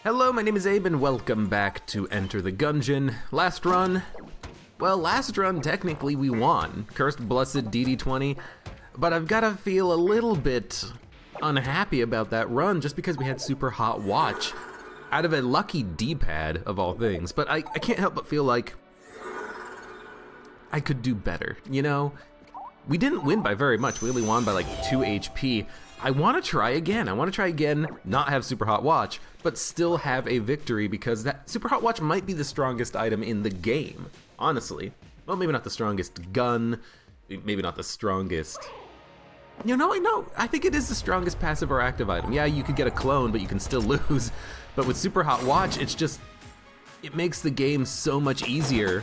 Hello, my name is Abe and welcome back to Enter the Gungeon. Last run, technically we won. Cursed Blessed DD20, but I've gotta feel a little bit unhappy about that run just because we had super hot watch out of a lucky D-pad of all things. But I can't help but feel like I could do better, you know? We didn't win by very much, we only won by like 2 HP. I want to try again. I want to try again, not have Super Hot Watch, but still have a victory because that Super Hot Watch might be the strongest item in the game, honestly. Well, maybe not the strongest gun, maybe not the strongest... You know, no, I think it is the strongest passive or active item. Yeah, you could get a clone, but you can still lose. But with Super Hot Watch, it's just... It makes the game so much easier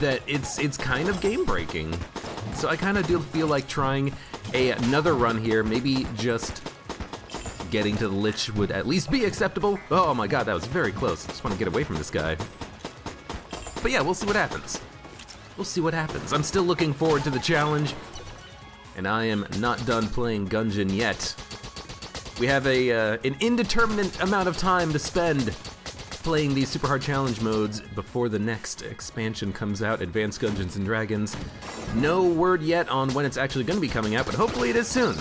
that it's kind of game-breaking. So I kind of do feel like trying another run here, maybe just getting to the Lich would at least be acceptable. Oh my god, that was very close. I just want to get away from this guy. But yeah, we'll see what happens. We'll see what happens. I'm still looking forward to the challenge, and I am not done playing Gungeon yet. We have an indeterminate amount of time to spend playing these super hard challenge modes before the next expansion comes out, Advanced Dungeons and Dragons. No word yet on when it's actually going to be coming out, but hopefully it is soon.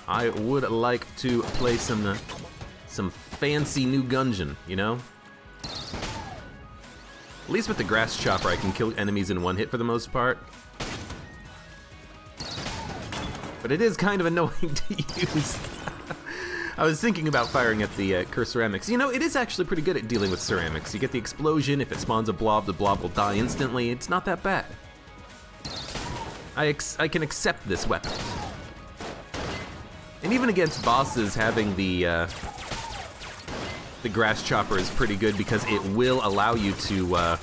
I would like to play some fancy new Gungeon, you know? At least with the grass chopper, I can kill enemies in one hit for the most part. But it is kind of annoying to use. I was thinking about firing at the cursed ceramics. You know, it is actually pretty good at dealing with ceramics. You get the explosion, if it spawns a blob, the blob will die instantly. It's not that bad. I can accept this weapon. And even against bosses, having the grass chopper is pretty good because it will allow you to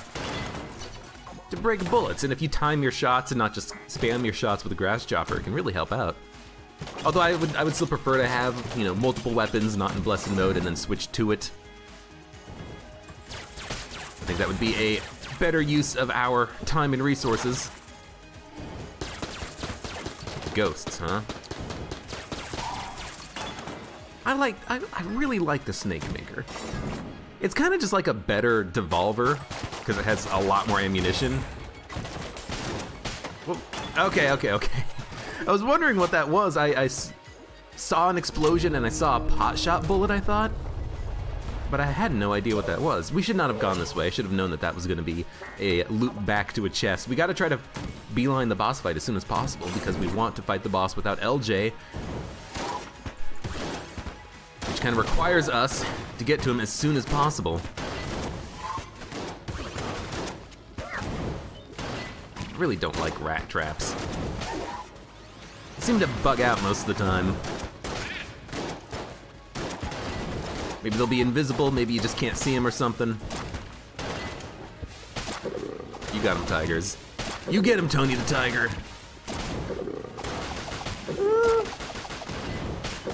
break bullets. And if you time your shots and not just spam your shots with the grass chopper, it can really help out. Although I would still prefer to have, you know, multiple weapons, not in blessed mode, and then switch to it. I think that would be a better use of our time and resources. Ghosts, huh? I really like the Snake Maker. It's kind of just like a better Devolver, because it has a lot more ammunition. Whoa. Okay. I was wondering what that was. I saw an explosion and I saw a pot shot bullet, I thought. But I had no idea what that was. We should not have gone this way. I should have known that that was going to be a loop back to a chest. We got to try to beeline the boss fight as soon as possible because we want to fight the boss without LJ. Which kind of requires us to get to him as soon as possible. I really don't like rat traps. Seem to bug out most of the time. Maybe they'll be invisible, maybe you just can't see them or something. You got him, Tigers. You get him, Tony the Tiger.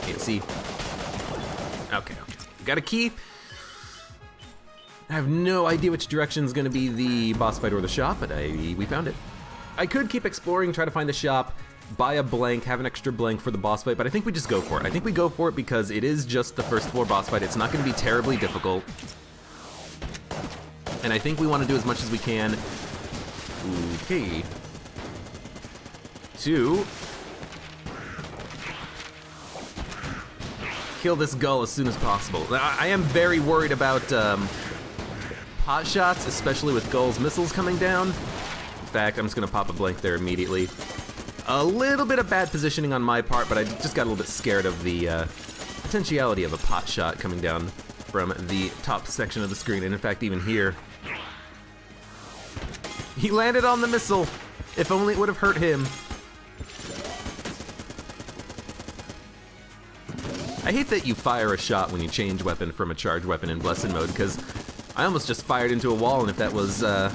Can't see. Okay. Got a key. I have no idea which direction is going to be the boss fight or the shop, but we found it. I could keep exploring, try to find the shop, buy a blank, have an extra blank for the boss fight, but I think we just go for it. I think we go for it because it is just the first floor boss fight. It's not going to be terribly difficult. And I think we want to do as much as we can. Okay. To kill this gull as soon as possible. I am very worried about pot shots, especially with gull's missiles coming down. In fact, I'm just going to pop a blank there immediately. A little bit of bad positioning on my part, but I just got a little bit scared of the potentiality of a pot shot coming down from the top section of the screen, and in fact even here. He landed on the missile. If only it would have hurt him. I hate that you fire a shot when you change weapon from a charged weapon in Blessed mode, because I almost just fired into a wall, and if that was a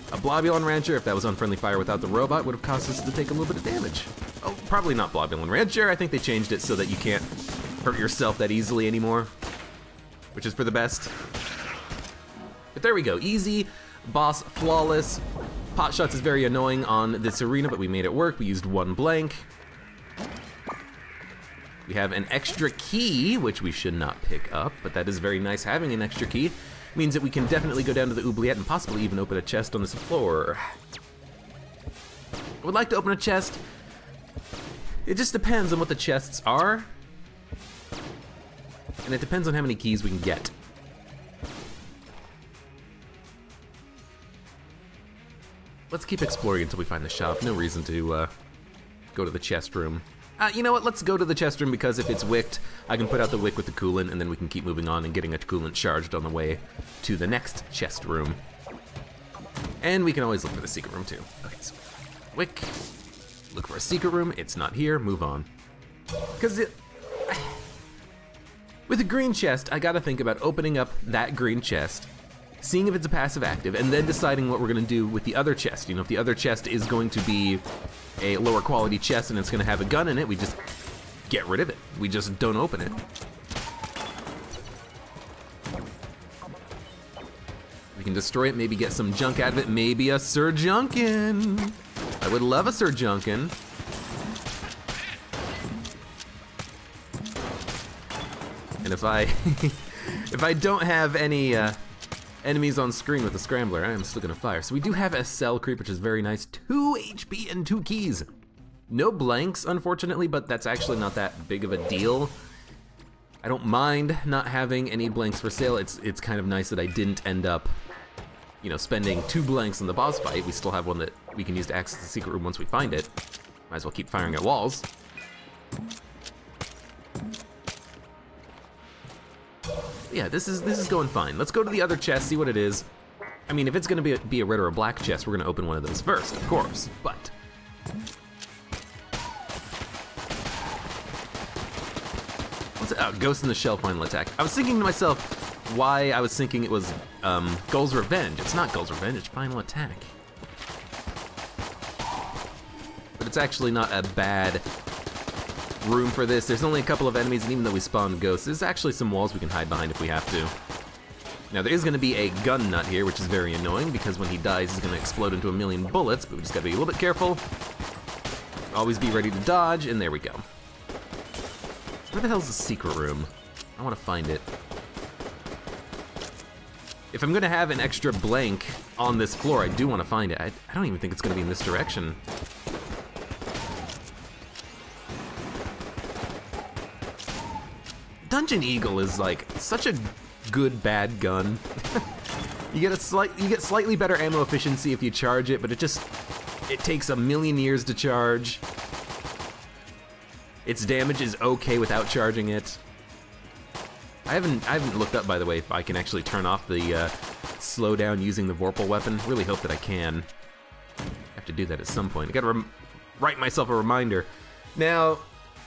Blobulon Rancher, if that was unfriendly fire without the robot, would have caused us to take a little bit of damage. Oh, probably not Blobulon Rancher. I think they changed it so that you can't hurt yourself that easily anymore, which is for the best. But there we go. Easy, boss flawless. Pot shots is very annoying on this arena, but we made it work. We used one blank. We have an extra key, which we should not pick up, but that is very nice having an extra key. Means that we can definitely go down to the oubliette and possibly even open a chest on this floor. I would like to open a chest. It just depends on what the chests are. And it depends on how many keys we can get. Let's keep exploring until we find the shop. No reason to go to the chest room. You know what, let's go to the chest room because if it's wicked, I can put out the wick with the coolant and then we can keep moving on and getting a coolant charged on the way to the next chest room. And we can always look for the secret room too. Okay, so wick, look for a secret room, it's not here, move on. Because with a green chest, I gotta think about opening up that green chest, seeing if it's a passive active, and then deciding what we're gonna do with the other chest. You know, if the other chest is going to be a lower quality chest and it's gonna have a gun in it, we just get rid of it. We just don't open it. We can destroy it, maybe get some junk out of it, maybe a Sir Junkin. I would love a Sir Junkin. And if I if I don't have any enemies on screen with the scrambler, I am still gonna fire. So we do have a cell creep, which is very nice. 2 HP and 2 keys. No blanks, unfortunately, but that's actually not that big of a deal. I don't mind not having any blanks for sale. It's kind of nice that I didn't end up, you know, spending 2 blanks in the boss fight. We still have one that we can use to access the secret room once we find it. Might as well keep firing at walls. Yeah, this is going fine. Let's go to the other chest, see what it is. I mean, if it's gonna be a red or a black chest, we're gonna open one of those first, of course, but. What's it? Oh, Ghost in the Shell final attack. I was thinking to myself why I was thinking it was Gull's Revenge. It's not Gull's Revenge, it's final attack. But it's actually not a bad room for this. There's only a couple of enemies, and even though we spawned ghosts, there's actually some walls we can hide behind if we have to. Now there is going to be a gun nut here, which is very annoying because when he dies he's going to explode into a million bullets, but we just got to be a little bit careful. Always be ready to dodge, and there we go. Where the hell's the secret room? I want to find it. If I'm going to have an extra blank on this floor, I do want to find it. I don't even think it's going to be in this direction. Dungeon Eagle is like such a good bad gun. you get slightly better ammo efficiency if you charge it, but it takes a million years to charge. Its damage is okay without charging it. I haven't looked up, by the way, if I can actually turn off the slowdown using the Vorpal weapon. Really hope that I can. I have to do that at some point. I gotta write myself a reminder. Now,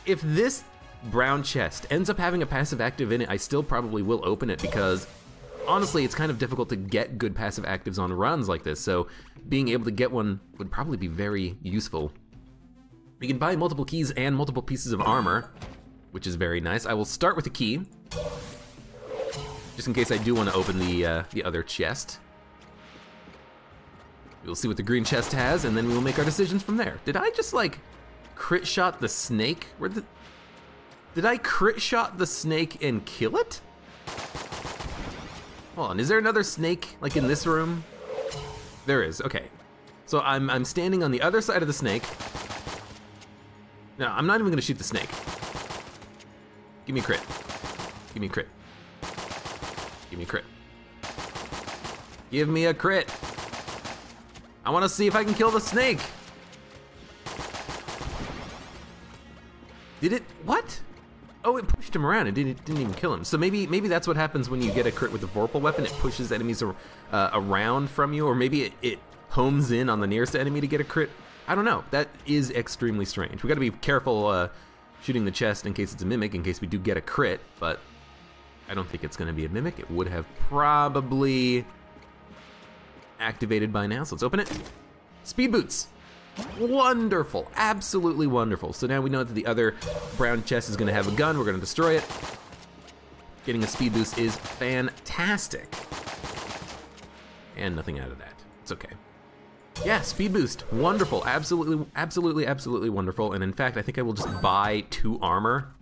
if this brown chest ends up having a passive active in it, I still probably will open it because honestly it's kind of difficult to get good passive actives on runs like this, so being able to get one would probably be very useful. We can buy multiple keys and multiple pieces of armor, which is very nice. I will start with a key just in case I do want to open the other chest. We'll see what the green chest has and then we will make our decisions from there. Did I just like crit shot the snake? Did I crit shot the snake and kill it? Hold on, is there another snake like in this room? There is, okay. So I'm standing on the other side of the snake. No, I'm not even gonna shoot the snake. Give me a crit. Give me a crit. Give me a crit. Give me a crit. I wanna see if I can kill the snake. Did it, what? Oh, it pushed him around. It didn't even kill him. So maybe that's what happens when you get a crit with the Vorpal weapon. It pushes enemies around from you, or maybe it homes in on the nearest enemy to get a crit. I don't know. That is extremely strange. We got to be careful shooting the chest in case it's a mimic, in case we do get a crit. But I don't think it's going to be a mimic. It would have probably activated by now. So let's open it. Speed boots. Wonderful, absolutely wonderful. So now we know that the other brown chest is gonna have a gun, we're gonna destroy it. Getting a speed boost is fantastic. And nothing out of that, it's okay. Yeah, speed boost, wonderful, absolutely, absolutely, absolutely wonderful. And in fact, I think I will just buy 2 armor.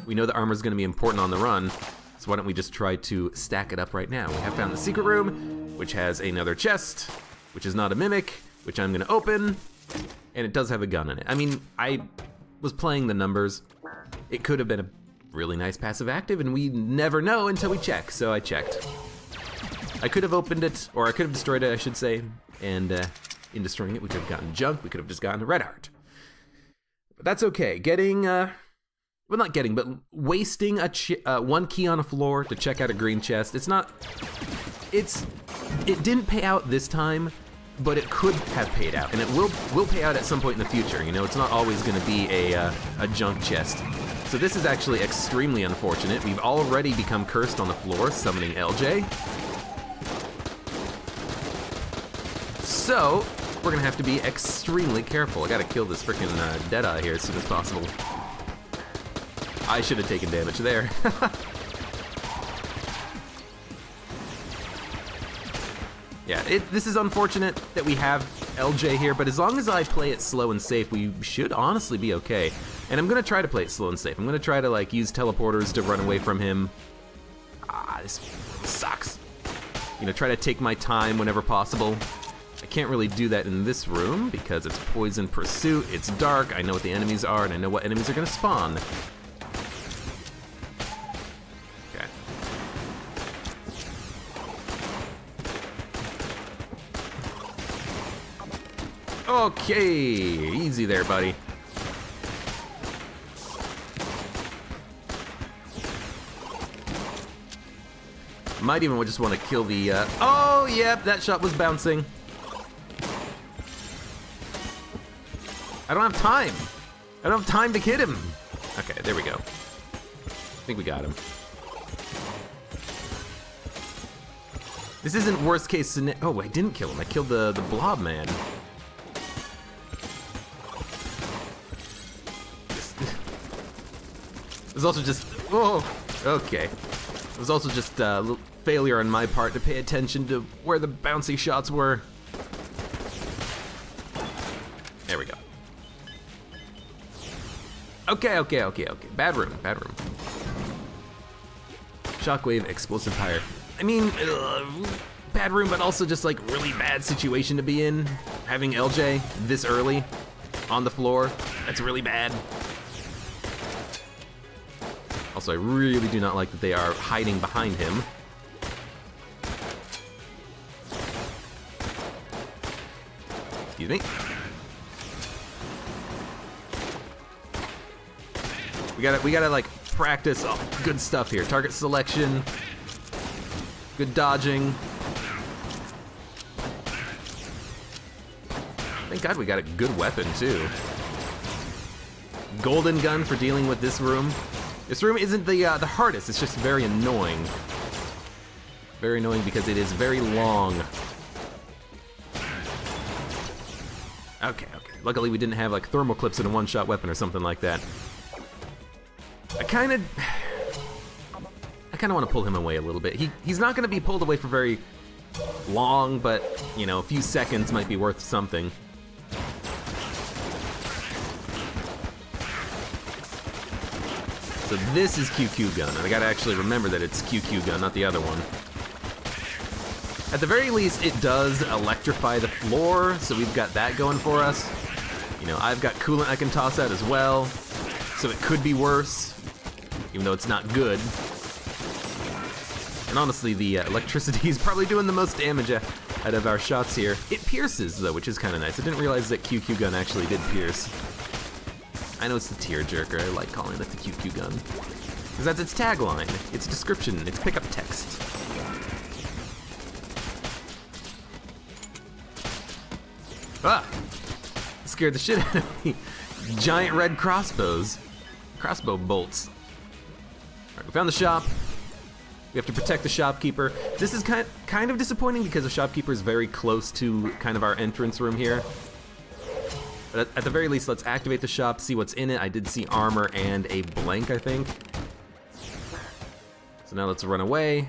We know that armor is going to be important on the run, so why don't we just try to stack it up right now? We have found the secret room, which has another chest, which is not a mimic, which I'm going to open, and it does have a gun in it. I mean, I was playing the numbers. It could have been a really nice passive active, and we never know until we check, so I checked. I could have opened it, or I could have destroyed it, I should say, and in destroying it, we could have gotten junk, we could have just gotten a red heart. But that's okay. Getting, well, not getting, but wasting a 1 key on a floor to check out a green chest, it didn't pay out this time, but it could have paid out, and it will pay out at some point in the future. You know, it's not always going to be a junk chest. So this is actually extremely unfortunate. We've already become cursed on the floor, summoning LJ. So we're gonna have to be extremely careful. I gotta kill this freaking Deadeye here as soon as possible. I should have taken damage there. Yeah, this is unfortunate that we have LJ here, but as long as I play it slow and safe, we should honestly be okay. And I'm gonna try to play it slow and safe. I'm gonna try to like use teleporters to run away from him. This sucks. You know, try to take my time whenever possible. I can't really do that in this room because it's poison pursuit, it's dark, I know what the enemies are, and I know what enemies are gonna spawn. Okay. Okay, easy there, buddy. Might even just want to kill the, oh, yep, that shot was bouncing. I don't have time. I don't have time to hit him. Okay, there we go. I think we got him. This isn't worst case scenario. Oh, I didn't kill him. I killed the blob man. It was also just, oh, okay. It was also just a little failure on my part to pay attention to where the bouncy shots were. There we go. Okay. Bad room. Shockwave, explosive tire. I mean, bad room, but also just like really bad situation to be in. Having LJ this early on the floor, that's really bad. Also, I really do not like that they are hiding behind him. Excuse me. We gotta like practice good stuff here. Target selection, good dodging. Thank God we got a good weapon too. Golden gun for dealing with this room. This room isn't the hardest, it's just very annoying. Very annoying because it is very long. Okay. Luckily we didn't have like thermal clips in a one-shot weapon or something like that. I kind of want to pull him away a little bit. He's not going to be pulled away for very long, but, you know, a few seconds might be worth something. So this is QQ gun, and I gotta actually remember that it's QQ gun, not the other one. At the very least, it does electrify the floor, so we've got that going for us. You know, I've got coolant I can toss out as well, so it could be worse, even though it's not good. And honestly, the electricity is probably doing the most damage out of our shots here. It pierces, though, which is kind of nice. I didn't realize that QQ gun actually did pierce. I know it's the tearjerker. I like calling it the QQ gun. Because that's its tagline, its description, its pickup text. Ah! Scared the shit out of me. Giant red crossbows. Crossbow bolts. Alright, we found the shop. We have to protect the shopkeeper. This is kind of disappointing because the shopkeeper is very close to kind of our entrance room here. But at the very least, let's activate the shop, see what's in it. I did see armor and a blank, I think. So now let's run away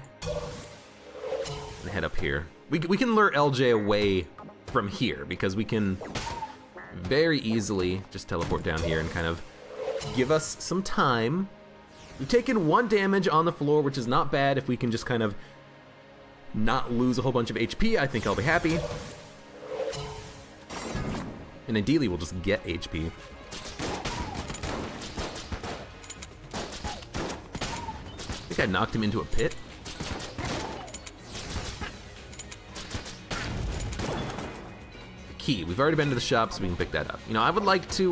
and head up here. We can lure LJ away from here, because we can very easily just teleport down here and kind of give us some time. We've taken 1 damage on the floor, which is not bad. If we can just kind of not lose a whole bunch of HP, I think I'll be happy. And ideally, we'll just get HP. I think I knocked him into a pit. Key. We've already been to the shop, so we can pick that up. You know, I would like to,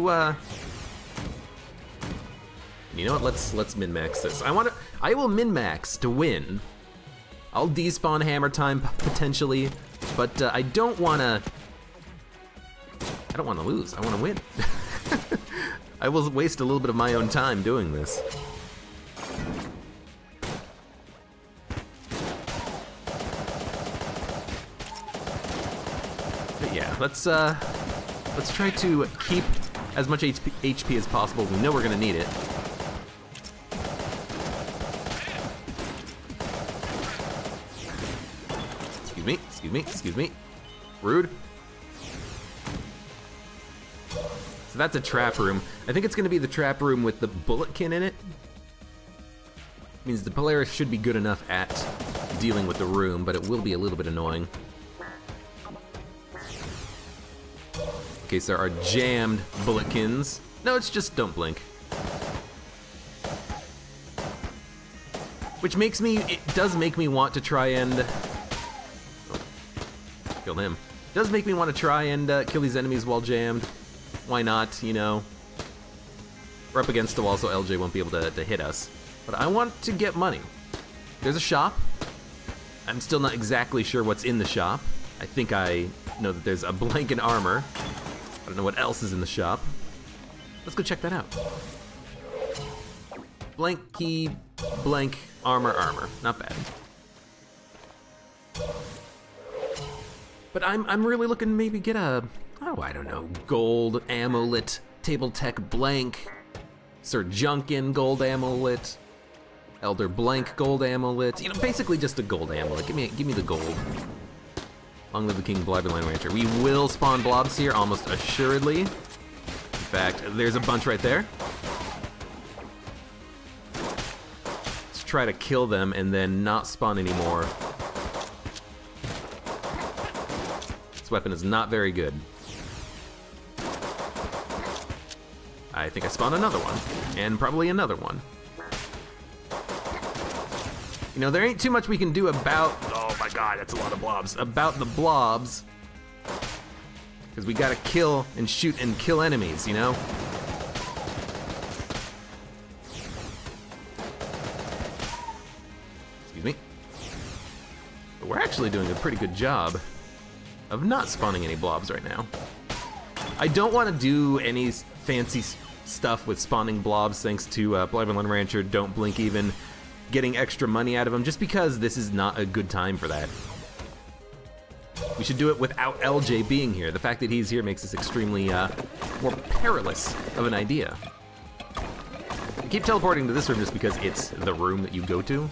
you know what, let's min-max this. I will min-max to win. I'll despawn hammer time, potentially, but I don't wanna lose, I wanna win. I will waste a little bit of my own time doing this. Yeah, let's try to keep as much HP as possible. We know we're gonna need it. Excuse me. Rude. So that's a trap room. I think it's gonna be the trap room with the bulletkin in it. Means the Polaris should be good enough at dealing with the room, but it will be a little bit annoying. In case there are jammed bulletkins. No, it's just don't blink. Which makes me, it does make me want to try and, kill him. It does make me want to try and kill these enemies while jammed. Why not, you know? We're up against the wall, so LJ won't be able to hit us. But I want to get money. There's a shop. I'm still not exactly sure what's in the shop. I think I know that there's a blank and armor. I don't know what else is in the shop. Let's go check that out. Blank key, blank, armor. Not bad. But I'm really looking to maybe get a, oh, I don't know, gold amulet, table tech blank, Sir Junkin gold amulet, Elder blank gold amulet. You know, basically just a gold amulet. Give me the gold. Long live the King Blobberland Rancher. We will spawn blobs here, almost assuredly. In fact, there's a bunch right there. Let's try to kill them and then not spawn anymore. This weapon is not very good. I think I spawned another one, and probably another one. You know, there ain't too much we can do about, oh my god, that's a lot of blobs, about the blobs. Because we gotta kill and shoot and kill enemies, you know? Excuse me. But we're actually doing a pretty good job of not spawning any blobs right now. I don't want to do any fancy stuff with spawning blobs thanks to Blobberland Rancher, Don't Blink Even, getting extra money out of them, just because this is not a good time for that. We should do it without LJ being here. The fact that he's here makes this extremely more perilous of an idea. I keep teleporting to this room just because it's the room that you go to,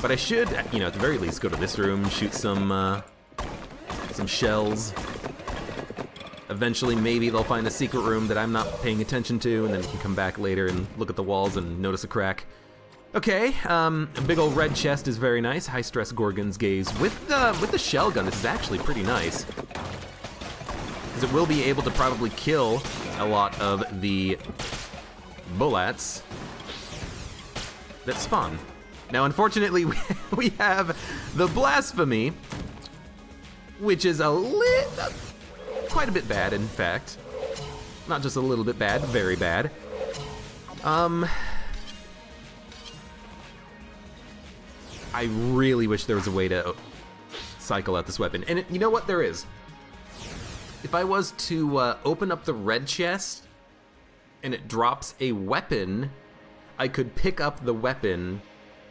but I should, you know, at the very least go to this room, shoot some shells. Eventually, maybe they'll find a secret room that I'm not paying attention to, and then we can come back later and look at the walls and notice a crack. Okay, a big old red chest is very nice. High stress Gorgon's Gaze with the shell gun. This is actually pretty nice, because it will be able to probably kill a lot of the bullets that spawn. Now, unfortunately, we have the blasphemy, which is quite a bit bad, in fact. Not just a little bit bad, very bad. I really wish there was a way to cycle out this weapon. And you know what? There is. If I was to open up the red chest and it drops a weapon, I could pick up the weapon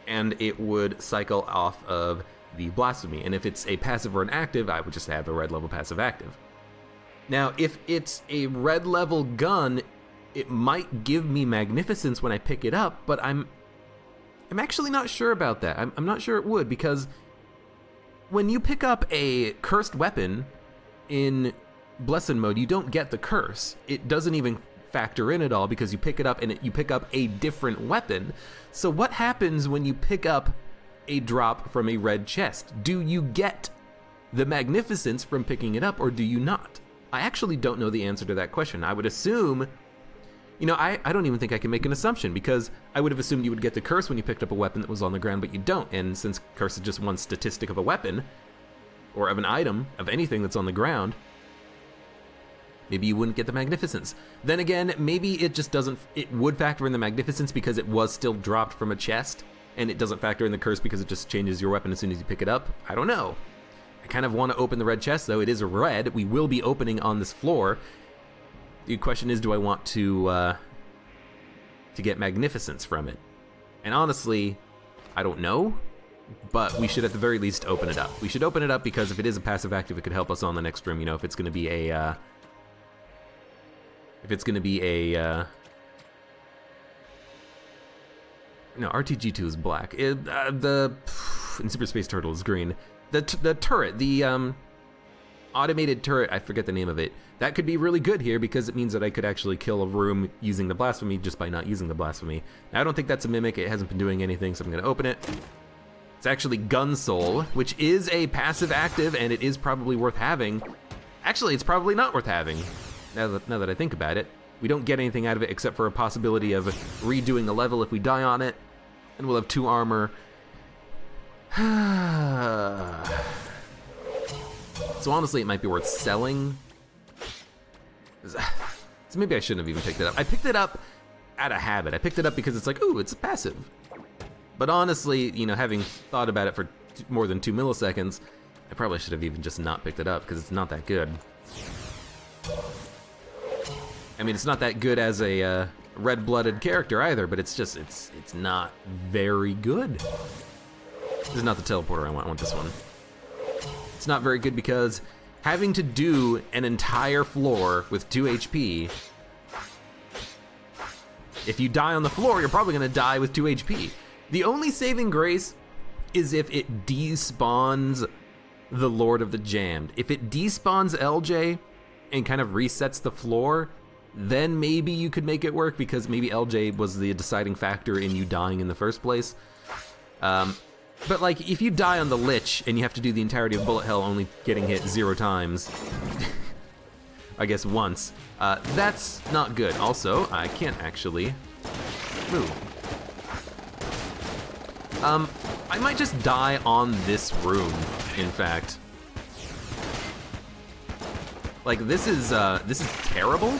and it would cycle off of the blasphemy. And if it's a passive or an active, I would just have a red level passive active. Now, if it's a red level gun, it might give me magnificence when I pick it up, but I'm actually not sure about that. I'm not sure it would, because when you pick up a cursed weapon, in Blessed mode, you don't get the curse. It doesn't even factor in at all because you pick it up and you pick up a different weapon. So what happens when you pick up a drop from a red chest? Do you get the magnificence from picking it up or do you not? I actually don't know the answer to that question. I would assume, you know, I don't even think I can make an assumption because I would have assumed you would get the curse when you picked up a weapon that was on the ground, but you don't. And since curse is just one statistic of a weapon or of an item, of anything that's on the ground, maybe you wouldn't get the magnificence. Then again, maybe it just doesn't, it would factor in the magnificence because it was still dropped from a chest, and it doesn't factor in the curse because it just changes your weapon as soon as you pick it up. I don't know. I kind of want to open the red chest though. It is red. We will be opening on this floor. The question is, do I want to get magnificence from it? And honestly, I don't know, but we should at the very least open it up. We should open it up because if it is a passive active, it could help us on the next room. You know, if it's going to be a no, RTG2 is black. And Super Space Turtle is green. The turret, the automated turret, I forget the name of it. That could be really good here because it means that I could actually kill a room using the blasphemy just by not using the blasphemy. Now, I don't think that's a mimic. It hasn't been doing anything, so I'm going to open it. It's actually Gun Soul, which is a passive active, and it is probably worth having. Actually, it's probably not worth having. Now that I think about it, we don't get anything out of it except for a possibility of redoing the level if we die on it, and we'll have 2 armor. So honestly, it might be worth selling. So maybe I shouldn't have even picked it up. I picked it up out of habit. I picked it up because it's like, ooh, it's a passive. But honestly, you know, having thought about it for more than 2 milliseconds, I probably should have even just not picked it up because it's not that good. I mean, it's not that good as a red-blooded character either, but it's just, it's not very good. This is not the teleporter I want this one. It's not very good because having to do an entire floor with 2 HP, if you die on the floor, you're probably gonna die with 2 HP. The only saving grace is if it despawns the Lord of the Jammed. If it despawns LJ and kind of resets the floor, then maybe you could make it work because maybe LJ was the deciding factor in you dying in the first place. But like, if you die on the Lich and you have to do the entirety of Bullet Hell only getting hit 0 times, I guess once, that's not good. Also, I can't actually move. I might just die on this room, in fact. Like, this is terrible.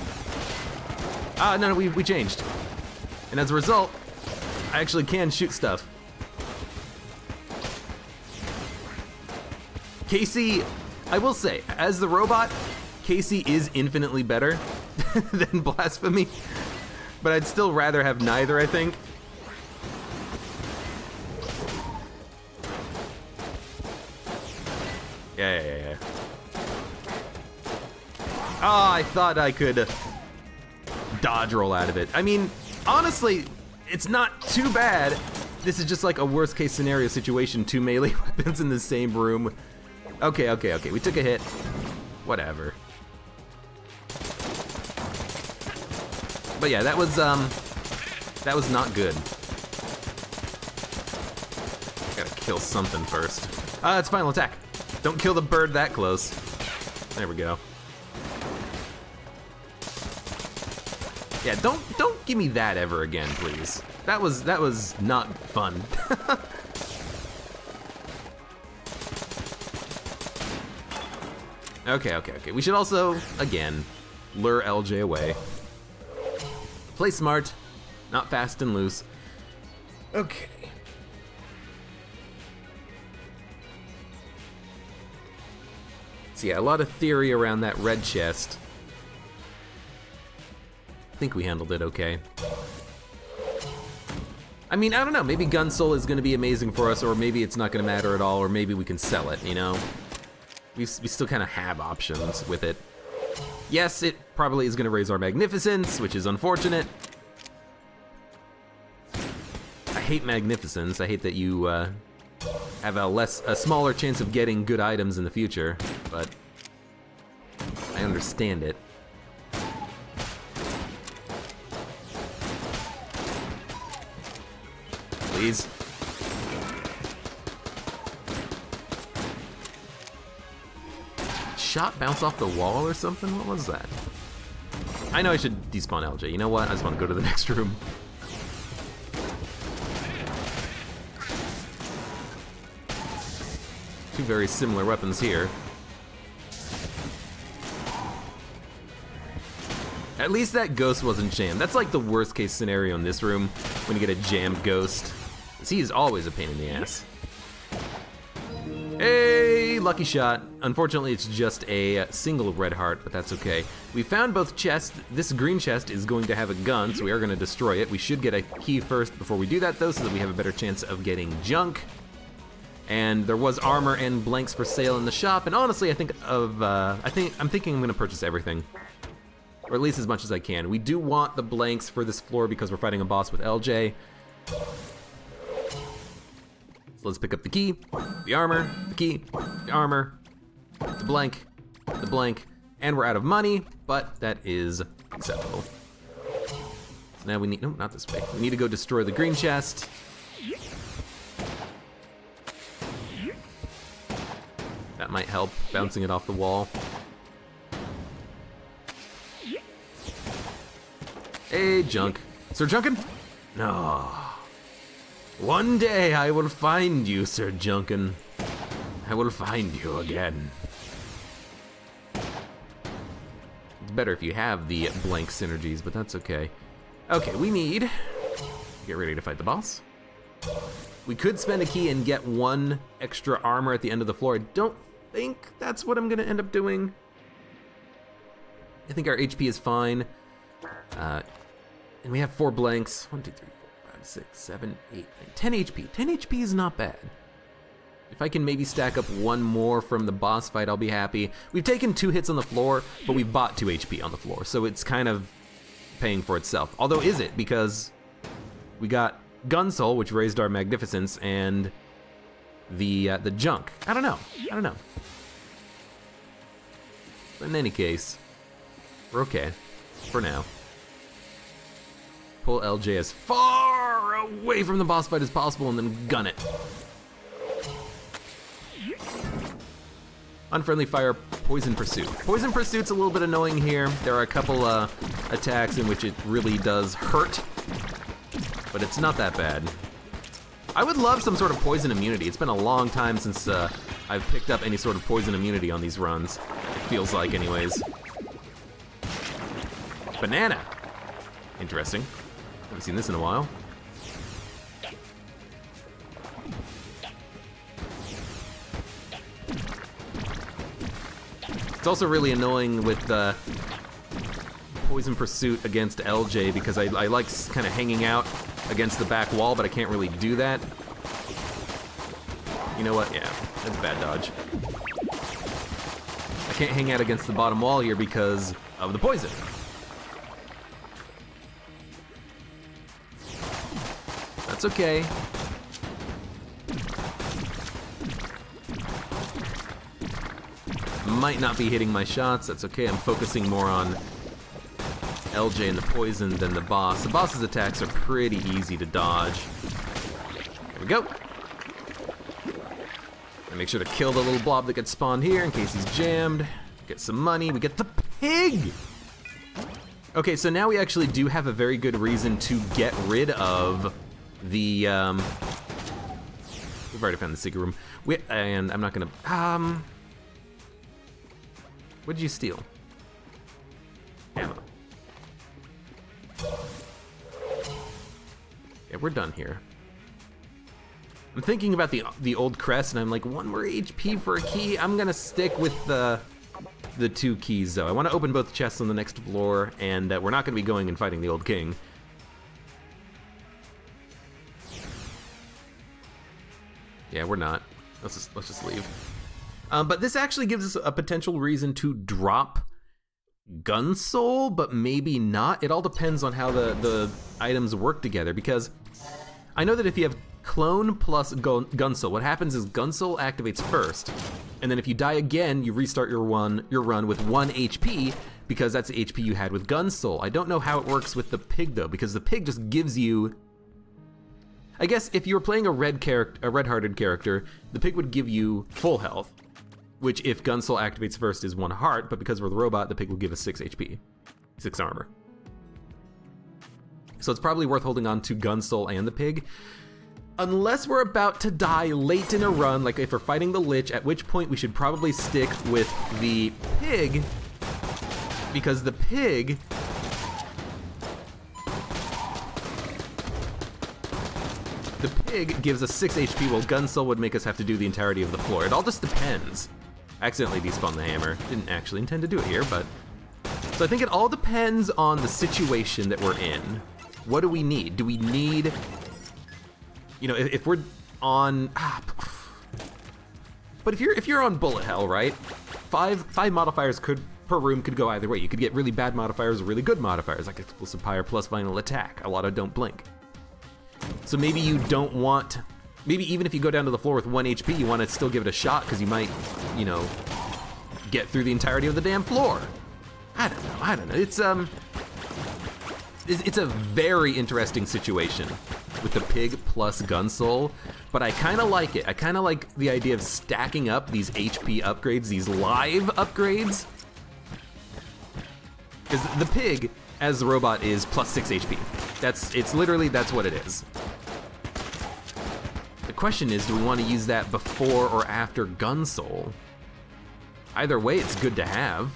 No, we changed. And as a result, I actually can shoot stuff. Casey, I will say, as the robot, Casey is infinitely better than Blasphemy, but I'd still rather have neither, I think. Yeah. Oh, I thought I could dodge roll out of it. I mean, honestly, it's not too bad. This is just like a worst case scenario situation, 2 melee weapons in the same room. Okay, we took a hit. Whatever. But yeah, that was not good. Gotta kill something first. It's final attack. Don't kill the bird that close. There we go. Yeah, don't give me that ever again, please. That was not fun. Okay. We should also, again, lure LJ away. Play smart, not fast and loose. Okay. So yeah, a lot of theory around that red chest. I think we handled it okay. I mean, I don't know, maybe Gun Soul is gonna be amazing for us, or maybe it's not gonna matter at all, or maybe we can sell it, you know? We still kind of have options with it. Yes, it probably is gonna raise our magnificence, which is unfortunate. I hate magnificence. I hate that you have a smaller chance of getting good items in the future, but understand it. Please. Shot bounce off the wall or something? What was that? I know I should despawn LJ. You know what? I just want to go to the next room. Two very similar weapons here. At least that ghost wasn't jammed. That's like the worst case scenario in this room when you get a jammed ghost. He is always a pain in the ass. Hey, lucky shot. Unfortunately, it's just a single red heart, but that's okay. We found both chests. This green chest is going to have a gun, so we are going to destroy it. We should get a key first before we do that, though, so that we have a better chance of getting junk. And there was armor and blanks for sale in the shop, and honestly, I'm thinking I'm going to purchase everything. Or at least as much as I can. We do want the blanks for this floor because we're fighting a boss with LJ. So let's pick up the key, the armor, the key, the armor, the blank, and we're out of money, but that is acceptable. So now we need, no, not this way. We need to go destroy the green chest. That might help, bouncing it off the wall. Hey, junk. Sir Junkin? No. One day I will find you, Sir Junkin. I will find you again. It's better if you have the blank synergies, but that's okay. Okay, we need... get ready to fight the boss. We could spend a key and get one extra armor at the end of the floor. I don't think that's what I'm gonna end up doing. I think our HP is fine. And we have 4 blanks. 1, 2, 3, 4, 5, 6, 7, 8, 9, 10 HP. 10 HP is not bad. If I can maybe stack up one more from the boss fight, I'll be happy. We've taken 2 hits on the floor, but we've bought 2 HP on the floor, so it's kind of paying for itself. Although, is it? Because we got Gun Soul, which raised our magnificence, and the junk. I don't know. But in any case, we're okay for now. Pull LJ as far away from the boss fight as possible and then gun it. Unfriendly fire, poison pursuit. Poison pursuit's a little bit annoying here. There are a couple attacks in which it really does hurt, but it's not that bad. I would love some sort of poison immunity. It's been a long time since I've picked up any sort of poison immunity on these runs. It feels like, anyways. Banana. Interesting. Haven't seen this in a while. It's also really annoying with Poison Pursuit against LJ because I like kind of hanging out against the back wall, but I can't really do that. You know what? Yeah, that's a bad dodge. I can't hang out against the bottom wall here because of the poison. That's okay. Might not be hitting my shots, that's okay. I'm focusing more on LJ and the poison than the boss. The boss's attacks are pretty easy to dodge. There we go. And make sure to kill the little blob that gets spawned here in case he's jammed. Get some money, we get the pig! Okay, so now we actually do have a very good reason to get rid of the, we've already found the secret room. And I'm not gonna, what did you steal? Ammo. Yeah, we're done here. I'm thinking about the old crest, and I'm like, 1 more HP for a key. I'm gonna stick with the 2 keys, though. I want to open both chests on the next floor, and we're not gonna be going and fighting the old king. Yeah, we're not. Let's just leave. But this actually gives us a potential reason to drop Gun Soul, but maybe not. It all depends on how the items work together, because I know that if you have Clone plus Gun Soul, what happens is Gun Soul activates first, And then if you die again, you restart your run with 1 HP, because that's the HP you had with Gun Soul. I don't know how it works with the pig though, because the pig just gives you, I guess if you were playing a red-hearted character, the pig would give you full health, which if Gun Soul activates first is 1 heart, but because we're the robot, the pig will give us 6 HP, 6 armor. So it's probably worth holding on to Gun Soul and the pig, unless we're about to die late in a run, like if we're fighting the Lich, at which point we should probably stick with the pig, because the pig gives us 6 HP, while Gun Soul would make us have to do the entirety of the floor. It all just depends. I accidentally despawned the hammer. Didn't actually intend to do it here, but... So I think it all depends on the situation that we're in. What do we need? Do we need... You know, if we're on... But if you're on bullet hell, right? Five modifiers per room could go either way. You could get really bad modifiers or really good modifiers, like Explosive Pyre plus Final Attack. A lot of don't blink. So maybe you don't want... Maybe even if you go down to the floor with 1 HP, you want to still give it a shot, because you might, you know, get through the entirety of the damn floor. I don't know. It's a very interesting situation with the pig plus Gun Soul, but I kind of like it. I kind of like the idea of stacking up these HP upgrades, these live upgrades. Because the pig, as the robot, is plus 6 HP. It's literally, that's what it is. The question is, do we want to use that before or after Gun Soul? Either way, it's good to have.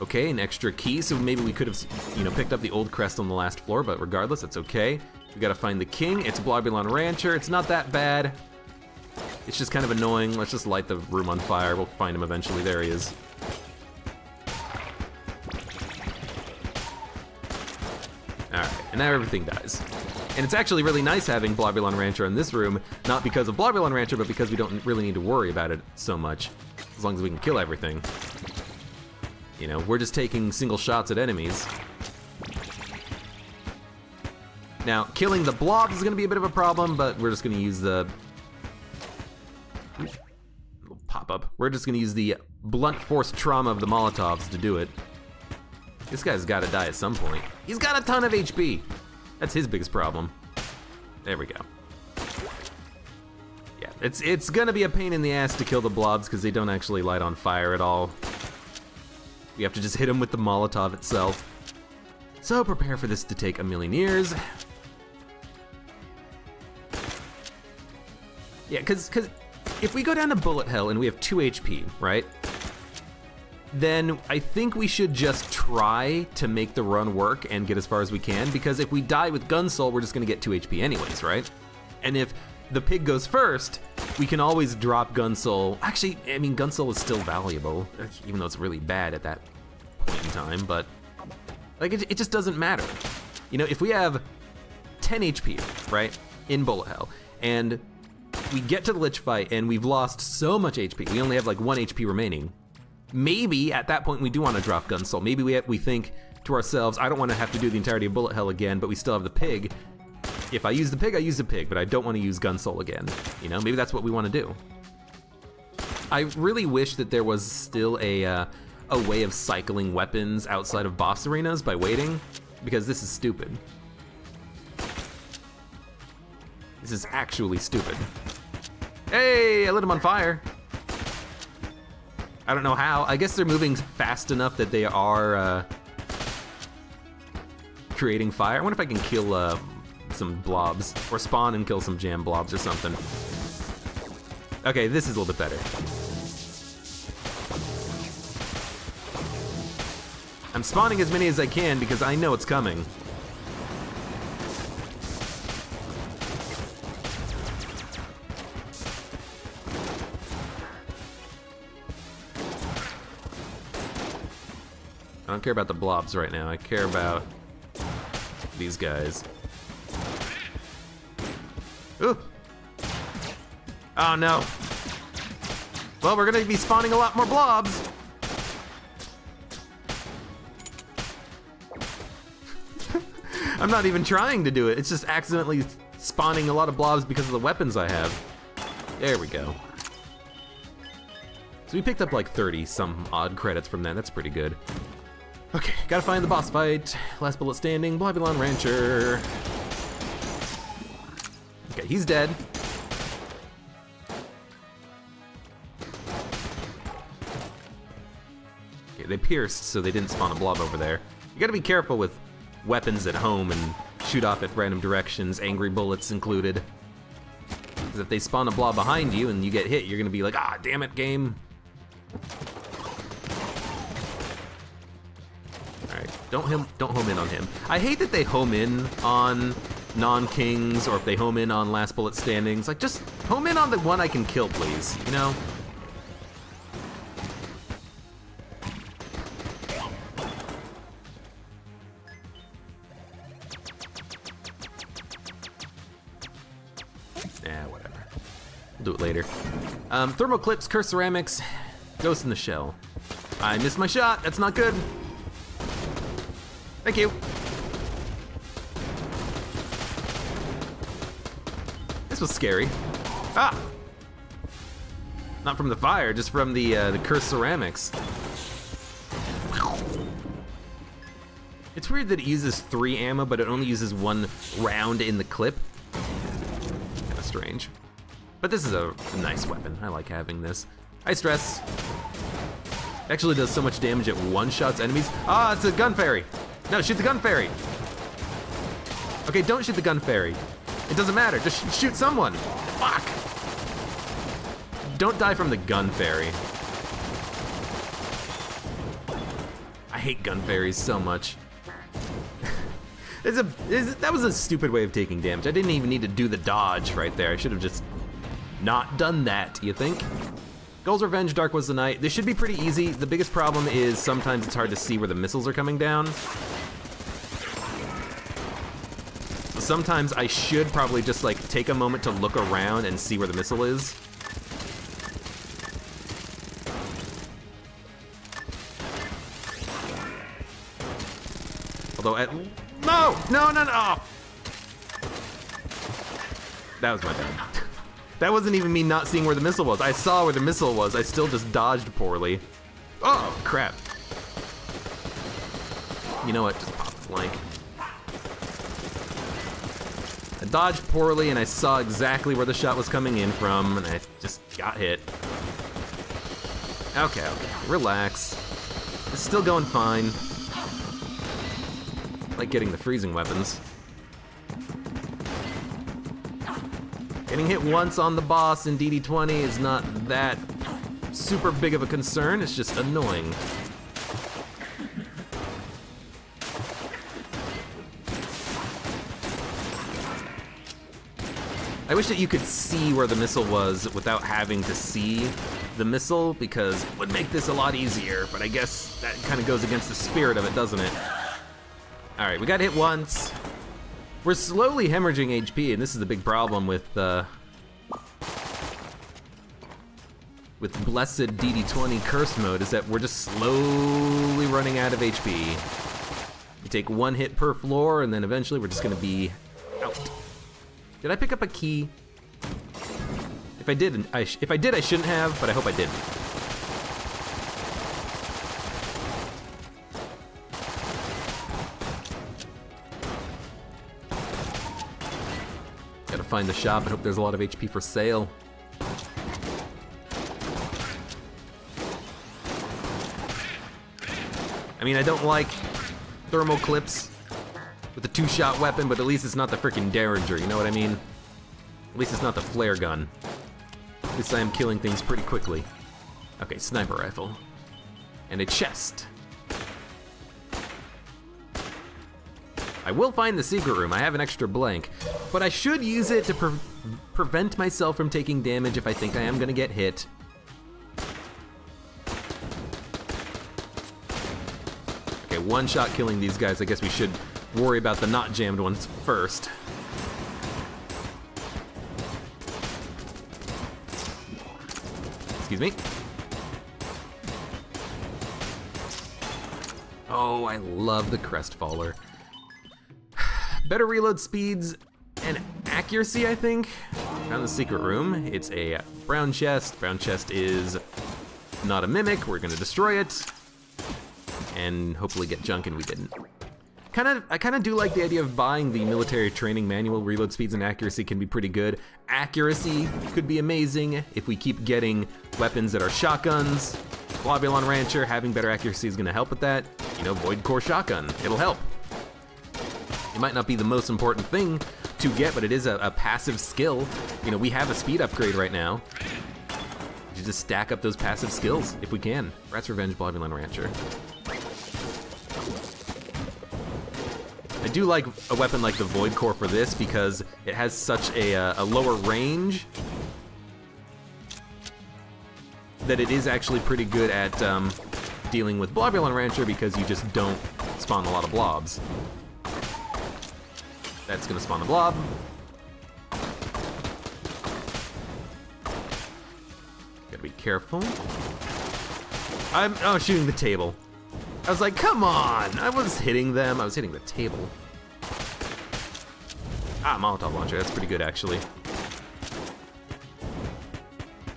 Okay, an extra key, so maybe we could have, you know, picked up the old crest on the last floor, but regardless, that's okay. We gotta find the king. It's Blobulon Rancher. It's not that bad. It's just kind of annoying. Let's just light the room on fire. We'll find him eventually. There he is. Alright, and now everything dies. And it's actually really nice having Blobulon Rancher in this room, not because of Blobulon Rancher, but because we don't really need to worry about it so much, as long as we can kill everything. You know, we're just taking single shots at enemies. Now, killing the blobs is gonna be a bit of a problem, but we're just gonna use the... pop-up. We're just gonna use the blunt force trauma of the Molotovs to do it. This guy's gotta die at some point. He's got a ton of HP. That's his biggest problem. There we go. Yeah, it's gonna be a pain in the ass to kill the blobs because they don't actually light on fire at all. We have to just hit them with the Molotov itself. So prepare for this to take a million years. Yeah, because if we go down to bullet hell and we have 2 HP, right? Then I think we should just try to make the run work and get as far as we can, because if we die with Gun Soul, we're just gonna get 2 HP anyways, right? And if the pig goes first, we can always drop Gun Soul. Actually, I mean, Gun Soul is still valuable, even though it's really bad at that point in time, but like it just doesn't matter. You know, if we have 10 HP, right, in bullet hell, and we get to the Lich fight and we've lost so much HP, we only have like 1 HP remaining, maybe at that point we do want to drop Gun Soul. Maybe we think to ourselves, I don't want to have to do the entirety of bullet hell again, but we still have the pig. If I use the pig, I use the pig, but I don't want to use Gun Soul again. You know, maybe that's what we want to do. I really wish that there was still a way of cycling weapons outside of boss arenas by waiting, because this is stupid. This is actually stupid. Hey, I lit him on fire. I don't know how. I guess they're moving fast enough that they are creating fire. I wonder if I can kill some blobs, or spawn and kill some jam blobs or something. Okay, this is a little bit better. I'm spawning as many as I can because I know it's coming. I don't care about the blobs right now. I care about these guys. Ooh. Oh no. Well, we're gonna be spawning a lot more blobs. I'm not even trying to do it. It's just accidentally spawning a lot of blobs because of the weapons I have. There we go. So we picked up like 30 some odd credits from that. That's pretty good. Okay, gotta find the boss fight. Last bullet standing, Babylon Rancher. Okay, he's dead. Okay, they pierced, so they didn't spawn a blob over there. You gotta be careful with weapons at home and shoot off at random directions, angry bullets included. Because if they spawn a blob behind you and you get hit, you're gonna be like, ah, damn it, game. Alright, don't home in on him. I hate that they home in on non-kings, or if they home in on last bullet standings. Like, just home in on the one I can kill, please, you know? Whatever. We'll do it later. Thermal clips, cursed ceramics, ghost in the shell. I missed my shot, that's not good. Thank you. This was scary. Ah! Not from the fire, just from the cursed ceramics. It's weird that it uses 3 ammo, but it only uses 1 round in the clip. Kinda strange. But this is a nice weapon. I like having this. High stress. Actually does so much damage it one-shots enemies. Ah, it's a gun fairy. No, shoot the gun fairy. Okay, don't shoot the gun fairy. It doesn't matter, just shoot someone. Fuck. Don't die from the gun fairy. I hate gun fairies so much. That was a stupid way of taking damage. I didn't even need to do the dodge right there. I should have just not done that, you think? Gull's Revenge, Dark Was the Night. This should be pretty easy. The biggest problem is sometimes it's hard to see where the missiles are coming down. So sometimes I should probably just like take a moment to look around and see where the missile is. Although no! Oh. That was my bad. That wasn't even me not seeing where the missile was. I saw where the missile was. I still just dodged poorly. Oh, crap. You know what? Just pop the blank. I dodged poorly and I saw exactly where the shot was coming in from and I just got hit. Okay, relax. It's still going fine. I like getting the freezing weapons. Getting hit once on the boss in DD20 is not that super big of a concern, it's just annoying. I wish that you could see where the missile was without having to see the missile, because it would make this a lot easier, but I guess that kind of goes against the spirit of it, doesn't it? Alright, we got hit once. We're slowly hemorrhaging HP, and this is the big problem with blessed DD20 curse mode, is that we're just slowly running out of HP. You take 1 hit per floor, and then eventually we're just gonna be out. Did I pick up a key? If I did, I shouldn't have, but I hope I didn't. Gotta find the shop and hope there's a lot of HP for sale. I mean, I don't like thermal clips with a 2-shot weapon, but at least it's not the frickin' Derringer, you know what I mean? At least it's not the flare gun. At least I am killing things pretty quickly. Okay, sniper rifle. And a chest. I will find the secret room, I have an extra blank, but I should use it to prevent myself from taking damage if I think I am gonna get hit. Okay, 1-shot killing these guys. I guess we should worry about the not jammed ones first. Excuse me. Oh, I love the Crestfaller. Better reload speeds and accuracy, I think. Found the secret room. It's a brown chest. Brown chest is not a mimic. We're gonna destroy it and hopefully get junk, and we didn't. I kind of do like the idea of buying the military training manual. Reload speeds and accuracy can be pretty good. Accuracy could be amazing if we keep getting weapons that are shotguns. Globulon Rancher, having better accuracy is gonna help with that. You know, Void Core Shotgun, it'll help. It might not be the most important thing to get, but it is a passive skill. You know, we have a speed upgrade right now. We should just stack up those passive skills if we can. Rat's Revenge, Globulon Rancher. I do like a weapon like the Void Core for this because it has such a lower range that it is actually pretty good at dealing with Globulon Rancher because you just don't spawn a lot of blobs. That's gonna spawn the blob. Gotta be careful. I was shooting the table. I was like, come on! I was hitting them, I was hitting the table. Ah, Molotov launcher, that's pretty good actually.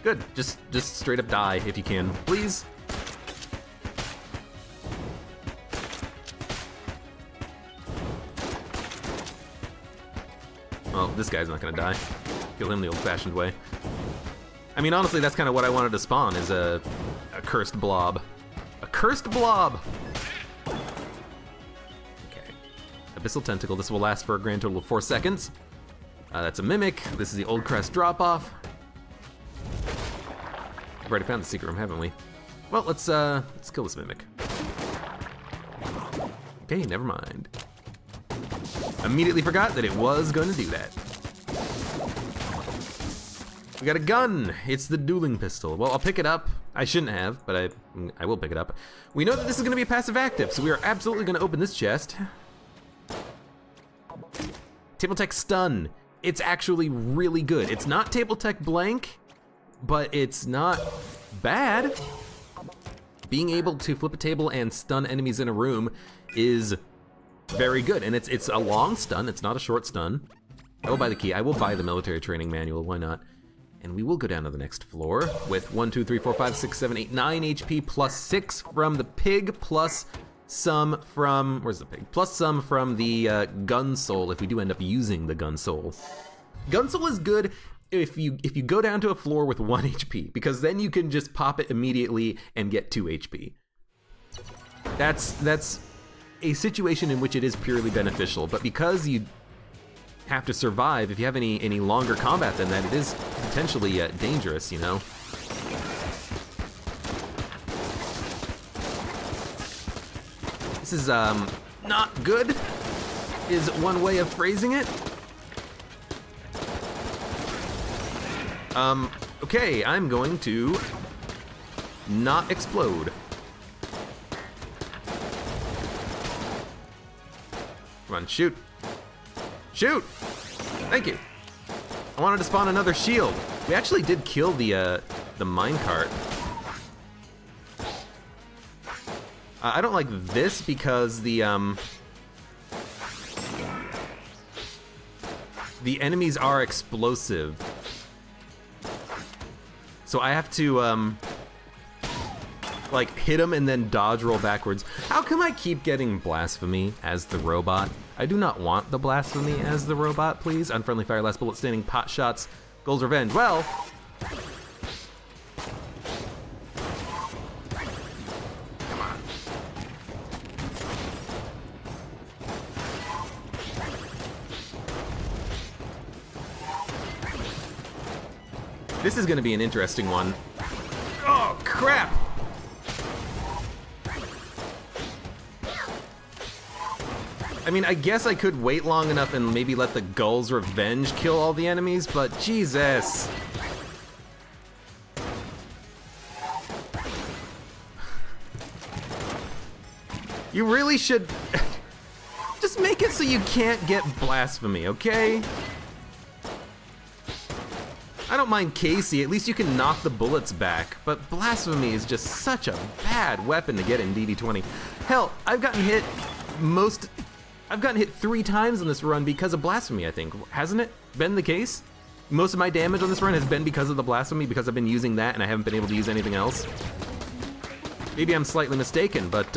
Good, just straight up die if you can, please. Well, this guy's not gonna die. Kill him the old-fashioned way. I mean, honestly, that's kind of what I wanted to spawn, is a cursed blob. A cursed blob! Okay. Abyssal Tentacle, this will last for a grand total of 4 seconds. That's a Mimic, this is the Old Crest drop-off. We've already found the secret room, haven't we? Well, let's kill this Mimic. Okay, never mind. Immediately forgot that it was gonna do that. We got a gun. It's the dueling pistol. Well, I'll pick it up. I shouldn't have, but I will pick it up. We know that this is gonna be a passive active, so we are absolutely gonna open this chest. Table Tech Stun. It's actually really good. It's not Table Tech Blank, but it's not bad. Being able to flip a table and stun enemies in a room is very good, and it's a long stun, it's not a short stun. I will buy the key, I will buy the military training manual, why not? And we will go down to the next floor with 1, 2, 3, 4, 5, 6, 7, 8, 9 HP plus 6 from the pig, plus some from, where's the pig? Plus some from the gun soul if we do end up using the gun soul. Gun soul is good if you go down to a floor with 1 HP, because then you can just pop it immediately and get 2 HP. That's a situation in which it is purely beneficial, but because you have to survive, if you have any longer combat than that, it is potentially dangerous, you know? This is not good, is one way of phrasing it. Okay, I'm going to not explode. Come on, shoot. Shoot! Thank you. I wanted to spawn another shield. We actually did kill the minecart. I don't like this because the enemies are explosive. So I have to like hit them and then dodge roll backwards. How come I keep getting Blasphemy as the robot? I do not want the Blasphemy as the robot, please. Unfriendly fire, last bullet standing, pot shots, Gold's Revenge. Well, come on. This is gonna be an interesting one. Oh, crap! I mean, I guess I could wait long enough and maybe let the Gull's Revenge kill all the enemies, but Jesus. You really should just make it so you can't get Blasphemy, okay? I don't mind Casey, at least you can knock the bullets back, but Blasphemy is just such a bad weapon to get in DD20. Hell, I've gotten hit 3 times in this run because of Blasphemy, I think. Hasn't it? been the case. Most of my damage on this run has been because of the blasphemy, because I've been using that and I haven't been able to use anything else. Maybe I'm slightly mistaken, but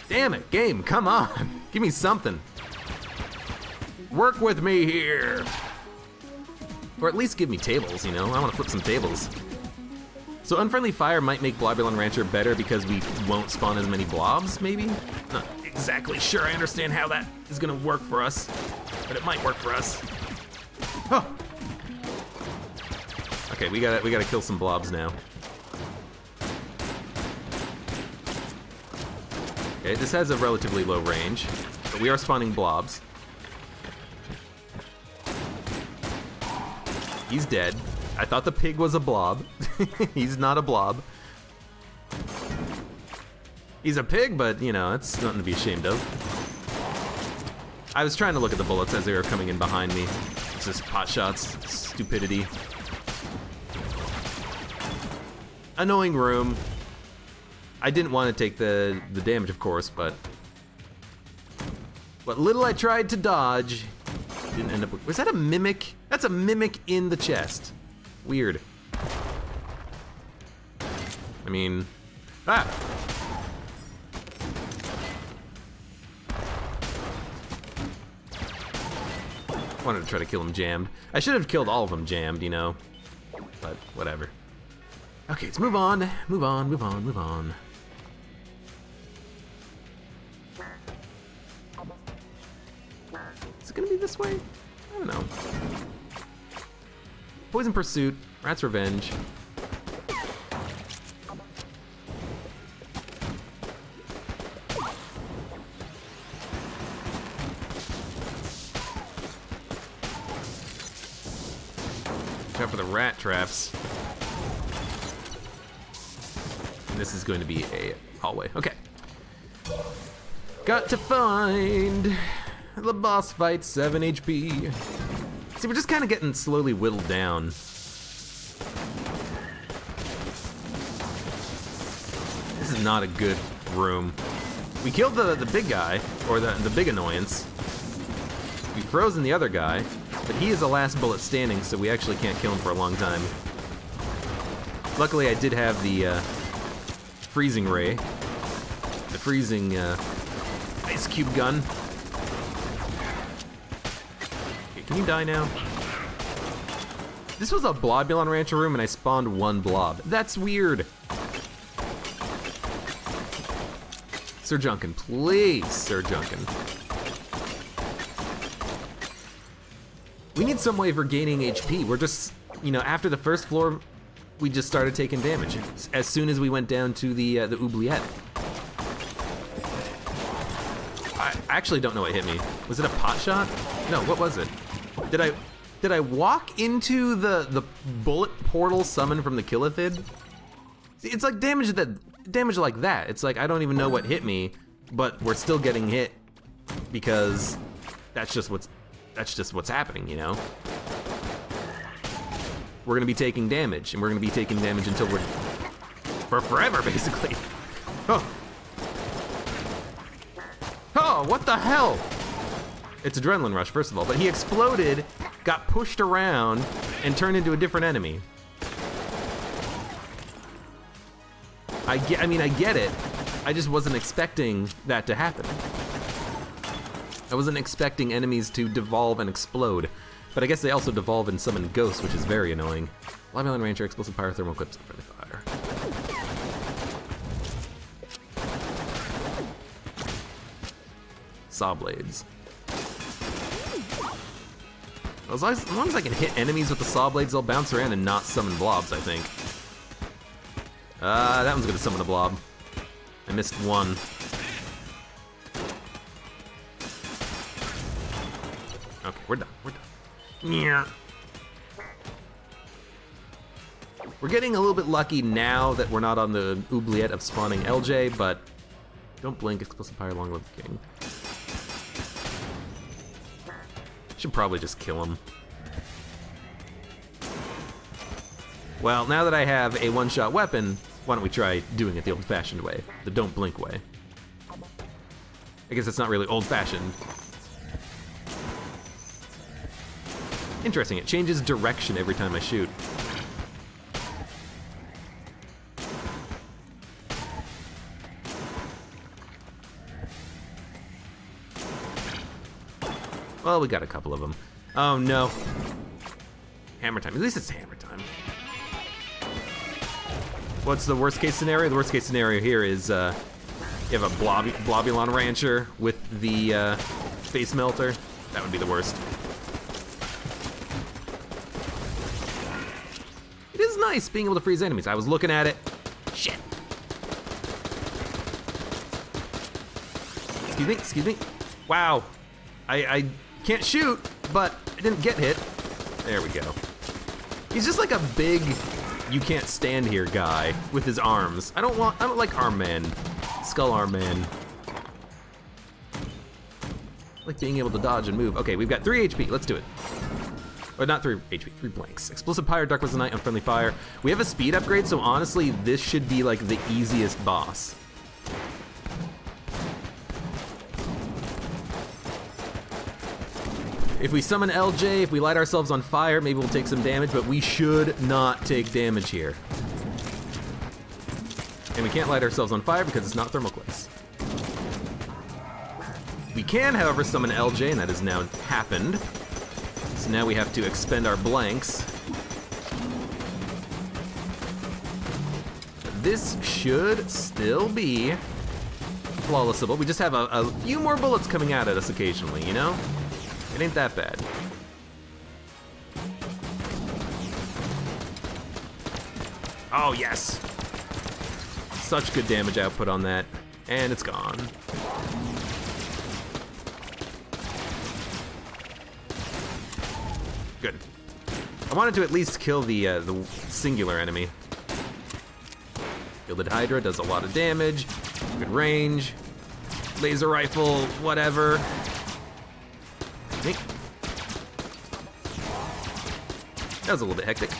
damn it, game, come on. Give me something. Work with me here. Or at least give me tables, you know? I want to flip some tables. So Unfriendly Fire might make Blobulon Rancher better because we won't spawn as many blobs, maybe? Not exactly sure I understand how that is gonna work for us, but it might work for us. Oh. Okay, we gotta kill some blobs now. Okay, this has a relatively low range, but we are spawning blobs. He's dead. I thought the pig was a blob. He's not a blob. He's a pig, but, you know, it's nothing to be ashamed of. I was trying to look at the bullets as they were coming in behind me. It's just pot shots, stupidity. Annoying room. I didn't want to take the damage, of course, but what little I tried to dodge didn't end up with... Was that a mimic? That's a mimic in the chest. Weird. I mean... Ah! Wanted to try to kill him jammed. I should have killed all of them jammed, you know. But, whatever. Okay, let's move on. Move on, move on, move on. Is it gonna be this way? I don't know. Poison Pursuit, Rat's Revenge. Watch out for the rat traps. And this is going to be a hallway. Okay. Got to find the boss fight, 7 HP. See, we're just kind of getting slowly whittled down. This is not a good room. We killed the big guy, or the big annoyance. We've frozen the other guy, but he is the last bullet standing, so we actually can't kill him for a long time. Luckily, I did have the freezing ray, the freezing ice cube gun. Can you die now? This was a Blobulon Rancher room and I spawned one blob. That's weird. Sir Junkin, please, Sir Junkin. We need some way for gaining HP. We're just, you know, after the first floor, we just started taking damage. As soon as we went down to the oubliette. I actually don't know what hit me. Was it a pot shot? No, what was it? Did I walk into the bullet portal summoned from the Killithid? See, it's like damage like that. It's like I don't even know what hit me, but we're still getting hit because that's just what's happening, you know? We're gonna be taking damage, and we're gonna be taking damage until we're for forever, basically. Oh. Oh, what the hell? It's Adrenaline Rush, first of all, but he exploded, got pushed around, and turned into a different enemy. I mean, I get it. I just wasn't expecting that to happen. I wasn't expecting enemies to devolve and explode, but I guess they also devolve and summon ghosts, which is very annoying. Blobulon Rancher, Explosive Pyro, Thermal Clips, and Friendly Fire. Saw blades. As long as I can hit enemies with the saw blades, they'll bounce around and not summon blobs, I think. That one's gonna summon a blob. I missed one. Okay, we're done. Yeah. We're getting a little bit lucky now that we're not on the oubliette of spawning LJ, but don't blink, Explosive Pyre, Long Live the King. Should probably just kill him. Well, now that I have a one-shot weapon, why don't we try doing it the old-fashioned way, the don't blink way. I guess it's not really old-fashioned. Interesting, it changes direction every time I shoot. Well, we got a couple of them. Oh no. Hammer time, at least it's hammer time. What's the worst case scenario? The worst case scenario here is you have a Blobulon Rancher with the Face Melter. That would be the worst. It is nice being able to freeze enemies. I was looking at it. Shit. Excuse me. Wow. I can't shoot, but I didn't get hit. There we go. He's just like a big, you can't stand here guy with his arms. I don't like arm man, skull arm man. I like being able to dodge and move. Okay, we've got 3 HP, let's do it. Or not 3 HP, 3 blanks. Explosive Pyre, Dark was the Night, Unfriendly Fire. We have a speed upgrade, so honestly, this should be like the easiest boss. If we summon LJ, if we light ourselves on fire, maybe we'll take some damage, but we should not take damage here. And we can't light ourselves on fire because it's not Thermoclips. We can, however, summon LJ, and that has now happened. So now we have to expend our blanks. This should still be flawlessable. We just have a few more bullets coming out at us occasionally, you know? It ain't that bad. Oh, yes. Such good damage output on that. And it's gone. Good. I wanted to at least kill the singular enemy. Gilded Hydra does a lot of damage. Good range. Laser rifle, whatever. That was a little bit hectic.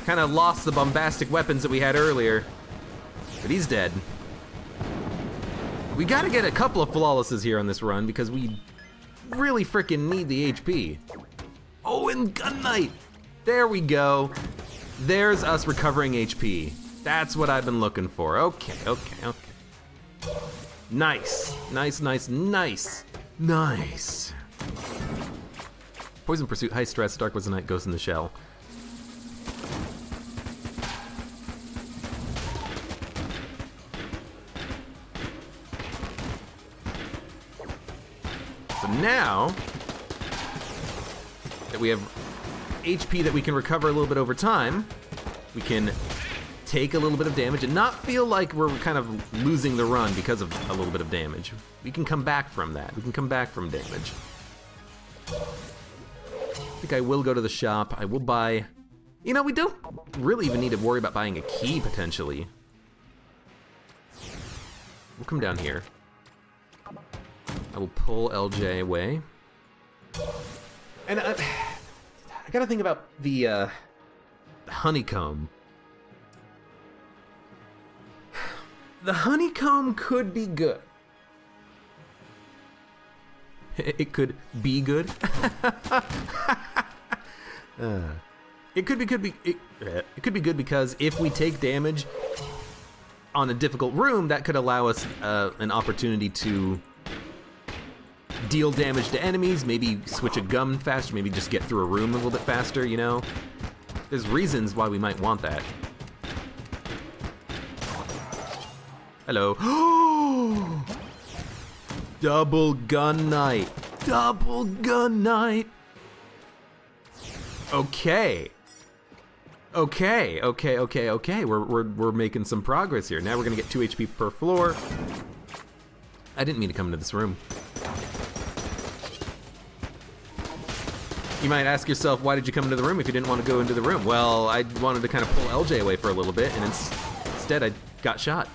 Kind of lost the bombastic weapons that we had earlier, but he's dead. We gotta get a couple of flawlesses here on this run because we really freaking need the HP. Oh, and Gun Knight! There we go. There's us recovering HP. That's what I've been looking for. Okay. Nice. Poison Pursuit, High Stress, Dark was the Night, Ghost in the Shell. So now that we have HP that we can recover a little bit over time, we can take a little bit of damage and not feel like we're kind of losing the run because of a little bit of damage. We can come back from that. We can come back from damage. I think I will go to the shop. I will buy... You know, we don't really even need to worry about buying a key, potentially. We'll come down here. I will pull LJ away. And I gotta think about the honeycomb. The honeycomb could be good. It could be good. It could be good because if we take damage on a difficult room, that could allow us an opportunity to deal damage to enemies, maybe switch a gun faster, maybe just get through a room a little bit faster, you know? There's reasons why we might want that. Hello. Double Gun Knight. Double Gun Knight. Okay. We're making some progress here. Now we're gonna get 2 HP per floor. I didn't mean to come into this room. You might ask yourself, why did you come into the room if you didn't want to go into the room? Well, I wanted to kind of pull LJ away for a little bit, and instead I got shot.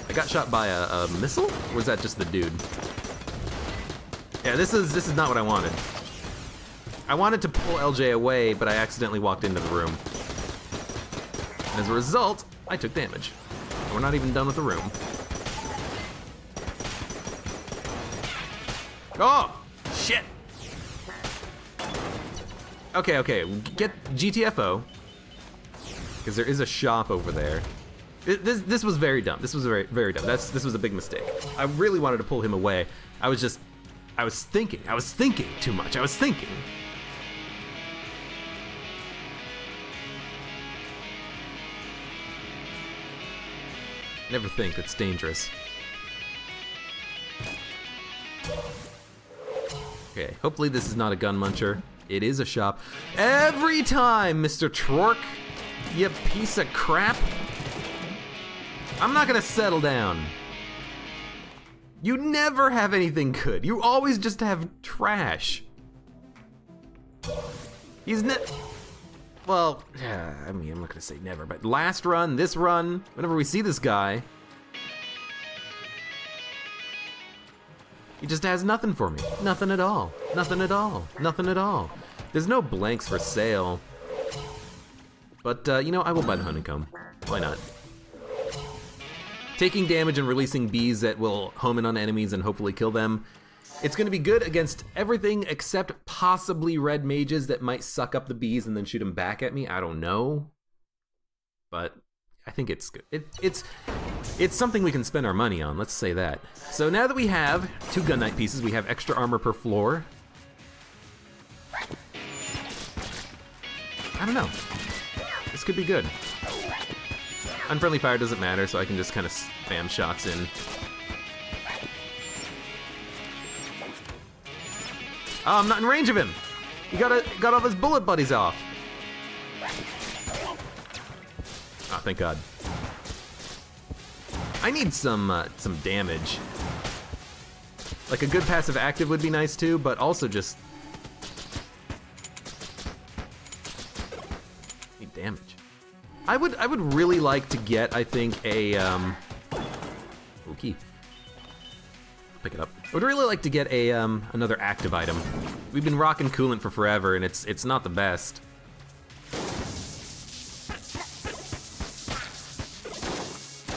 I got shot by a missile? Or was that just the dude? Yeah, this is not what I wanted. I wanted to pull LJ away, but I accidentally walked into the room. And as a result, I took damage. And we're not even done with the room. Oh! shit. Okay, okay, get GTFO. Because there is a shop over there. This was very dumb. This was very, very dumb. This was a big mistake. I really wanted to pull him away. I was thinking too much. I was thinking. Never think, that's dangerous. Okay, hopefully this is not a gun muncher. It is a shop. Every time, Mr. Trork, you piece of crap. I'm not gonna settle down. You never have anything good. You always just have trash. Well, yeah, I mean, I'm not gonna say never, but last run, this run, whenever we see this guy, he just has nothing for me. Nothing at all. Nothing at all. Nothing at all. There's no blanks for sale. But, you know, I will buy the honeycomb. Why not? Taking damage and releasing bees that will home in on enemies and hopefully kill them. It's gonna be good against everything except possibly red mages that might suck up the bees and then shoot them back at me. I don't know. But I think it's good. It's something we can spend our money on, let's say that. So now that we have 2 gun knight pieces, we have extra armor per floor. I don't know. This could be good. Unfriendly fire doesn't matter, so I can just kind of spam shots in. Oh, I'm not in range of him. He got all his bullet buddies off. Oh, thank God. I need some damage. Like a good passive active would be nice too, but also just need damage. I would really like to get, I think, a key. Pick it up. I would really like to get a another active item. We've been rocking coolant for forever, and it's not the best.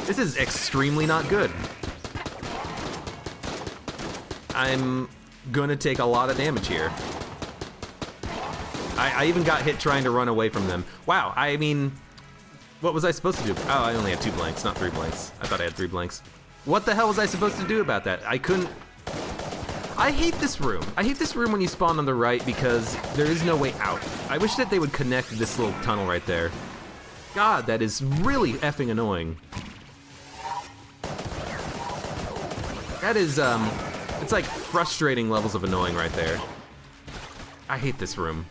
This is extremely not good. I'm gonna take a lot of damage here. I even got hit trying to run away from them. Wow, I mean, what was I supposed to do? Oh, I only had 2 blanks, not 3 blanks. I thought I had 3 blanks. What the hell was I supposed to do about that? I couldn't. I hate this room. I hate this room when you spawn on the right because there is no way out. I wish that they would connect this little tunnel right there. God, that is really effing annoying. That is, it's like frustrating levels of annoying right there. I hate this room.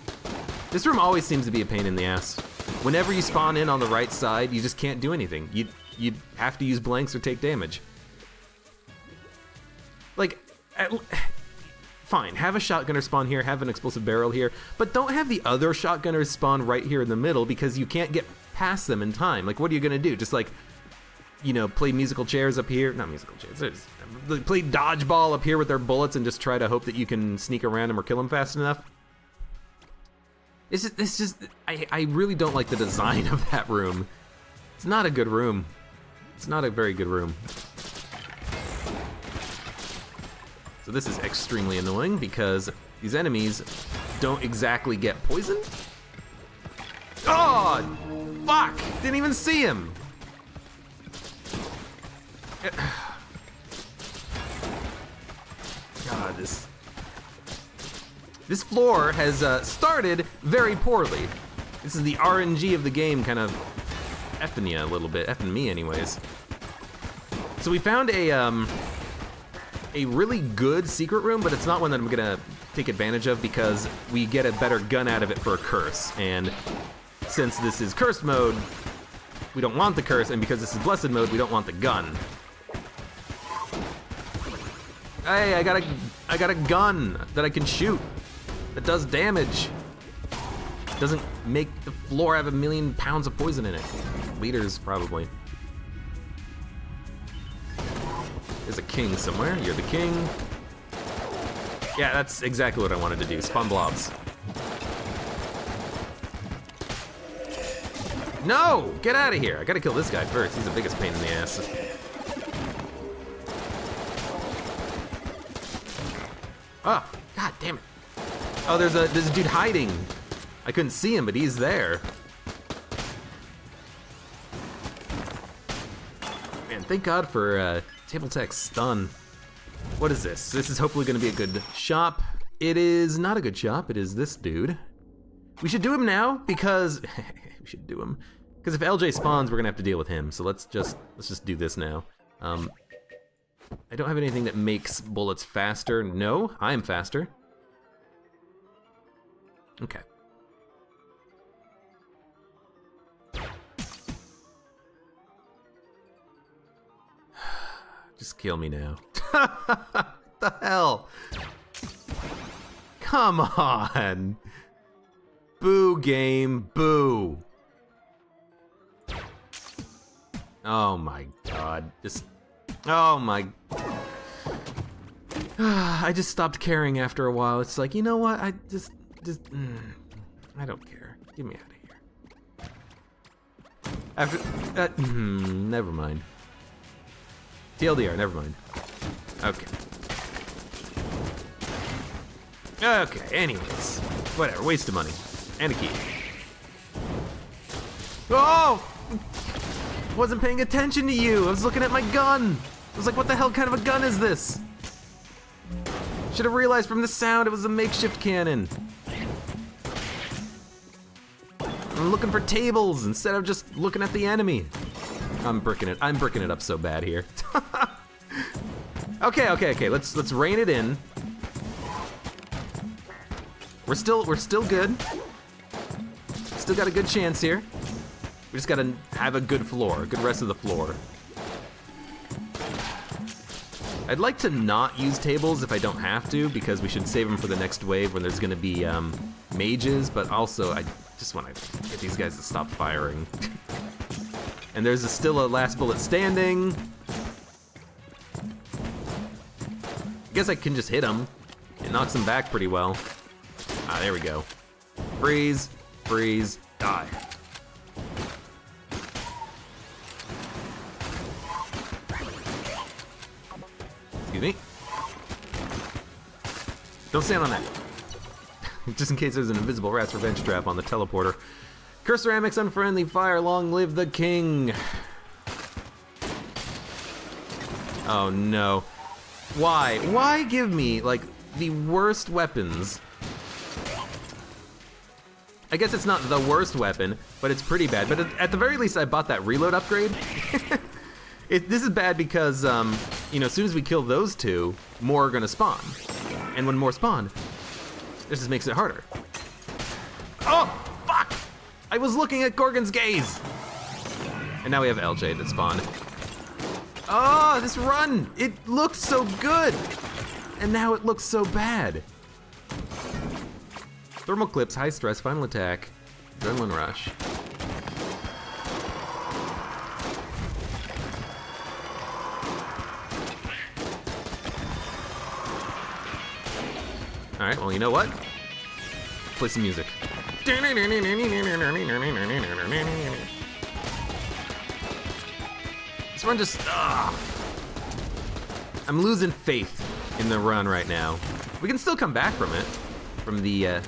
This room always seems to be a pain in the ass. Whenever you spawn in on the right side, you just can't do anything. You'd have to use blanks or take damage. Like, fine, have a shotgunner spawn here, have an explosive barrel here, but don't have the other shotgunners spawn right here in the middle because you can't get past them in time. Like, what are you gonna do? Just like, you know, play musical chairs up here? Not musical chairs. Play dodgeball up here with their bullets and just try to hope that you can sneak around them or kill them fast enough? I really don't like the design of that room. It's not a good room. It's not a very good room. So this is extremely annoying because these enemies don't exactly get poisoned. Oh, fuck! Didn't even see him. God, this floor has started very poorly. This is the RNG of the game kind of effing you a little bit, effing me anyways. So we found a really good secret room, but it's not one that I'm gonna take advantage of because we get a better gun out of it for a curse. And since this is cursed mode, we don't want the curse, and because this is blessed mode, we don't want the gun. Hey, I got a gun that I can shoot that does damage. Doesn't make the floor have 1,000,000 pounds of poison in it. Liters, probably. There's a king somewhere. You're the king. Yeah, that's exactly what I wanted to do. Spawn blobs. No! Get out of here! I gotta kill this guy first. He's the biggest pain in the ass. Oh, god damn it. Oh, there's a dude hiding. I couldn't see him, but he's there. Man, thank God for table tech stun. What is this? This is hopefully gonna be a good shop. It is not a good shop, it is this dude. We should do him now because, we should do him. Because if LJ spawns, we're gonna have to deal with him. So let's just do this now. I don't have anything that makes bullets faster. No, I am faster. Okay. Just kill me now. What the hell? Come on. Boo game, boo. Oh my God, oh my. I just stopped caring after a while. It's like, you know what, I don't care. Get me out of here. After, never mind. TLDR, never mind. Okay. Okay, anyways. Whatever, waste of money. And a key. Oh! Wasn't paying attention to you. I was looking at my gun. I was like, what the hell kind of a gun is this? Should have realized from the sound it was a makeshift cannon. I'm looking for tables instead of just looking at the enemy. I'm bricking it up so bad here. Okay. Let's rein it in. We're still good. Still got a good chance here. We just gotta have a good floor, a good rest of the floor. I'd like to not use tables if I don't have to, because we should save them for the next wave when there's gonna be mages, but also I just wanna get these guys to stop firing. And there's still a last bullet standing. I guess I can just hit him. It knocks him back pretty well. Ah, there we go. Freeze, freeze, die. Excuse me. Don't stand on that. Just in case there's an invisible rat's revenge trap on the teleporter. Curse ceramics, unfriendly fire, long live the king. Oh no. Why? Why give me, like, the worst weapons? I guess it's not the worst weapon, but it's pretty bad. But at the very least, I bought that reload upgrade. This is bad because, you know, as soon as we kill those two, more are gonna spawn. And when more spawn, this just makes it harder. Oh, fuck! I was looking at Gorgon's gaze! And now we have LJ that spawned. Oh, this run! It looked so good! And now it looks so bad. Thermal clips, high stress, final attack, adrenaline rush. All right, well, you know what? Play some music. This run just, I'm losing faith in the run right now. We can still come back from it, from the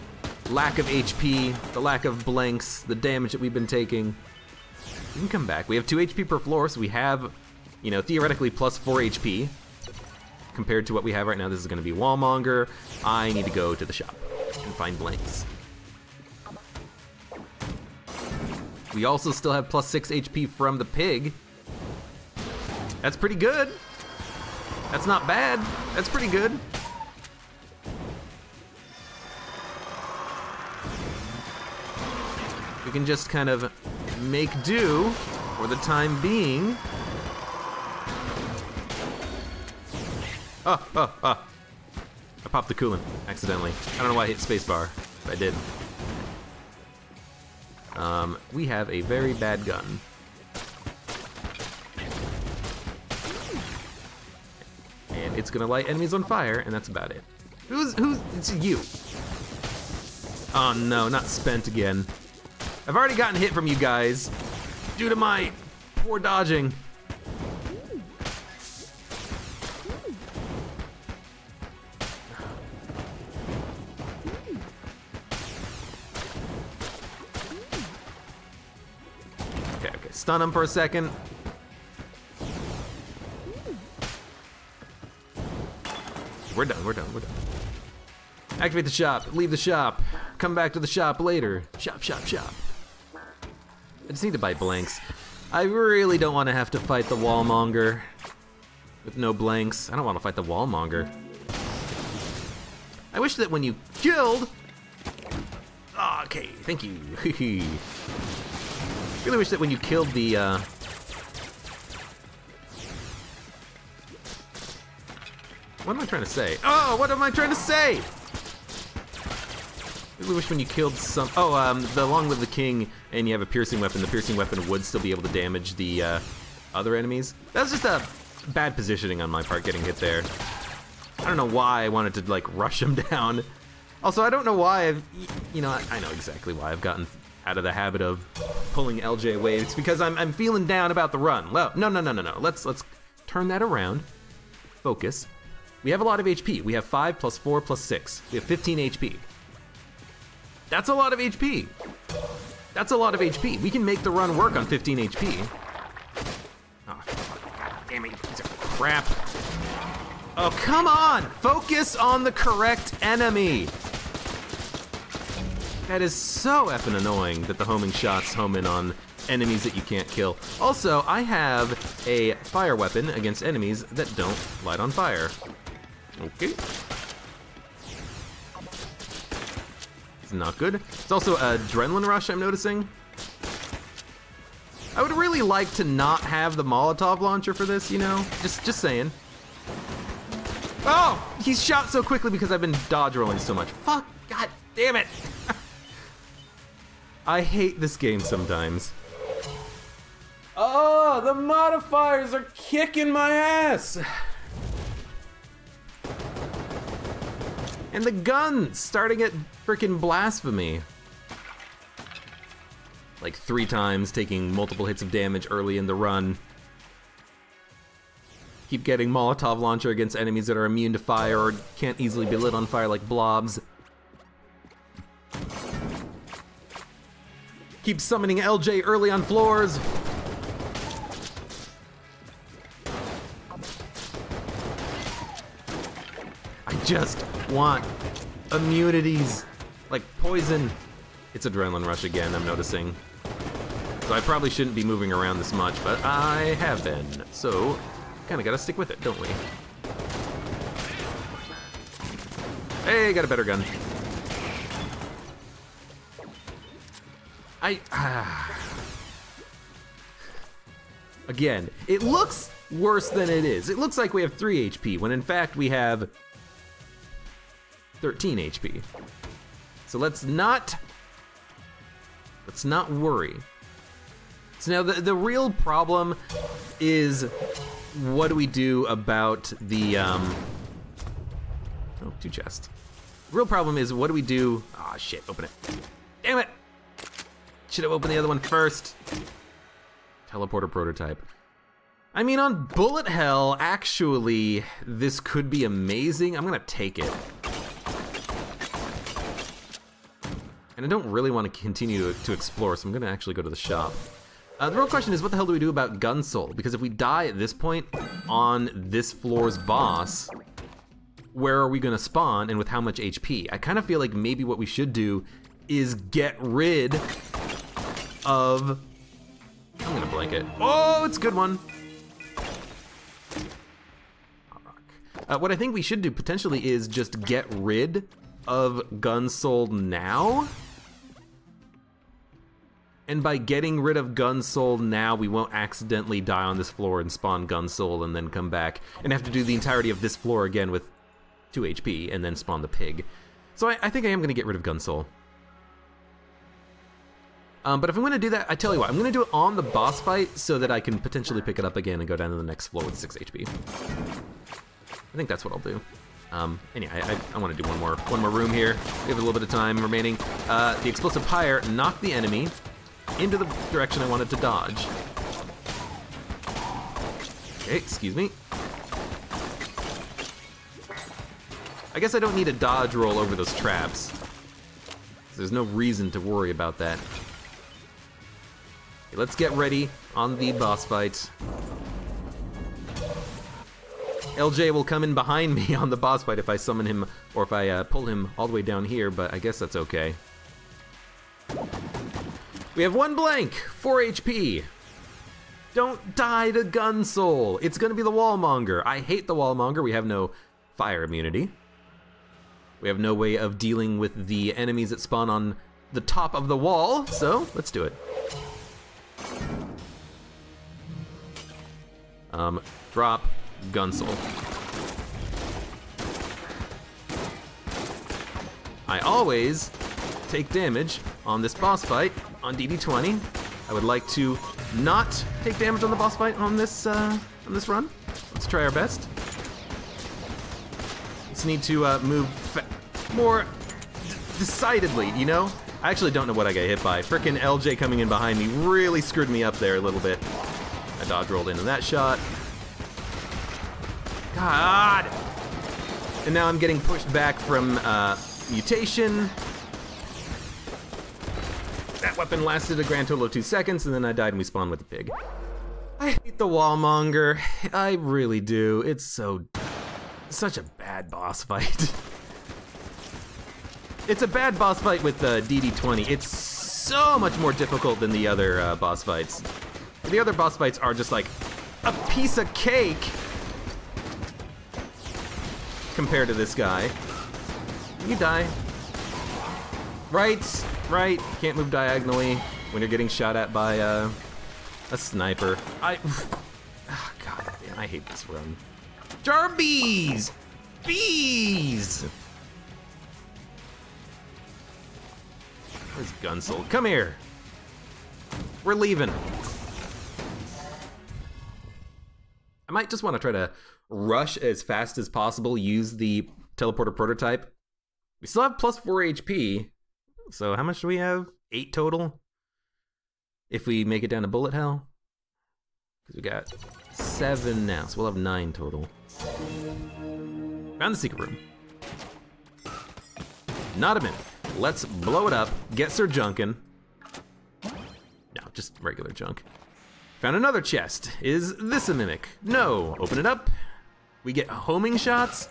lack of HP, the lack of blanks, the damage that we've been taking. We can come back. We have 2 HP per floor, so we have, you know, theoretically plus 4 HP. Compared to what we have right now, this is gonna be Wallmonger. I need to go to the shop and find blanks. We also still have plus 6 HP from the pig. That's pretty good. That's not bad. That's pretty good. We can just kind of make do for the time being. Oh. I popped the coolant accidentally. I don't know why I hit spacebar, but I did. We have a very bad gun. And it's gonna light enemies on fire, and that's about it. It's you. Oh no, not spent again. I've already gotten hit from you guys due to my poor dodging. stun him for a second. We're done, we're done, we're done. Activate the shop, leave the shop, come back to the shop later. Shop, shop, shop. I just need to buy blanks. I really don't want to have to fight the wallmonger with no blanks. I don't want to fight the wallmonger. I wish that when you killed... Oh, okay, thank you. Really wish that when you killed the... What am I trying to say? Oh, what am I trying to say? Really wish when you killed some... Oh, the Long Live the King and you have a piercing weapon, the piercing weapon would still be able to damage the other enemies. That's just a bad positioning on my part, getting hit there. I don't know why I wanted to, like, rush him down. Also, I don't know why I've... You know, I know exactly why I've gotten out of the habit of pulling LJ away. It's because I'm feeling down about the run. Well, no. Let's turn that around. Focus. We have a lot of HP. We have 5 plus 4 plus 6. We have 15 HP. That's a lot of HP. That's a lot of HP. We can make the run work on 15 HP. Oh, God damn it, you piece of crap. Oh, come on! Focus on the correct enemy! That is so effing annoying that the homing shots home in on enemies that you can't kill. Also, I have a fire weapon against enemies that don't light on fire. Okay. It's not good. It's also adrenaline rush, I'm noticing. I would really like to not have the Molotov launcher for this, you know? Just saying. Oh! He's shot so quickly because I've been dodge rolling so much. Fuck! God damn it! I hate this game sometimes. Oh, the modifiers are kicking my ass! And the gun starting at frickin' blasphemy. Like 3 times, taking multiple hits of damage early in the run. Keep getting Molotov launcher against enemies that are immune to fire or can't easily be lit on fire like blobs. Keep summoning LJ early on floors. I just want immunities, like poison. It's adrenaline rush again, I'm noticing. So I probably shouldn't be moving around this much, but I have been. So, kinda gotta stick with it, don't we? Hey, got a better gun. Again, it looks worse than it is. It looks like we have 3 HP, when in fact we have 13 HP. So let's not worry. So now the real problem is, what do we do about the, oh, 2 chests. The real problem is, what do we do? Ah, shit, open it. Damn it! Should have opened the other one first. Teleporter prototype. I mean, on bullet hell, actually, this could be amazing. I'm gonna take it. And I don't really want to continue to explore, so I'm gonna actually go to the shop. The real question is, what the hell do we do about Gun Soul? Because if we die at this point on this floor's boss, where are we gonna spawn and with how much HP? I kind of feel like maybe what we should do is get rid of... I'm gonna blank it. Oh, it's a good one. What I think we should do potentially is just get rid of Gun Soul now. And by getting rid of Gun Soul now, we won't accidentally die on this floor and spawn Gun Soul and then come back and have to do the entirety of this floor again with 2 HP and then spawn the pig. So I think I am gonna get rid of Gun Soul. But if I'm gonna do that, I tell you what, I'm gonna do it on the boss fight so that I can potentially pick it up again and go down to the next floor with 6 HP. I think that's what I'll do. Anyway, I want to do one more room here. We have a little bit of time remaining. The explosive pyre knocked the enemy into the direction I wanted to dodge. Okay, excuse me. I guess I don't need a dodge roll over those traps. There's no reason to worry about that. Okay, let's get ready on the boss fight. LJ will come in behind me on the boss fight if I summon him, or if I pull him all the way down here, but I guess that's okay. We have 1 blank, 4 HP. Don't die to Gun Soul. It's gonna be the Wallmonger. I hate the Wallmonger. We have no fire immunity. We have no way of dealing with the enemies that spawn on the top of the wall, so let's do it. Drop Gun Soul. I always take damage on this boss fight on DD20. I would like to not take damage on the boss fight on this run. Let's try our best. Just need to move more decidedly, you know? I actually don't know what I got hit by. Frickin' LJ coming in behind me really screwed me up there a little bit. I dodge rolled into that shot. God! And now I'm getting pushed back from mutation. That weapon lasted a grand total of 2 seconds, and then I died and we spawned with the pig. I hate the Wallmonger. I really do. It's such a bad boss fight. It's a bad boss fight with DD20. It's so much more difficult than the other boss fights. The other boss fights are just like a piece of cake compared to this guy. You die. Right. Can't move diagonally when you're getting shot at by a sniper. Oh, God, man, I hate this run. Jar bees! Bees! Where's Gun Soul? Come here. We're leaving. I might just want to try to rush as fast as possible, use the teleporter prototype. We still have plus 4 HP. So how much do we have? 8 total? If we make it down to bullet hell? Because we got 7 now, so we'll have 9 total. Found the secret room. Not a minute. Let's blow it up, get Sir Junkin. No, just regular junk. Found another chest. Is this a mimic? No. Open it up. We get homing shots.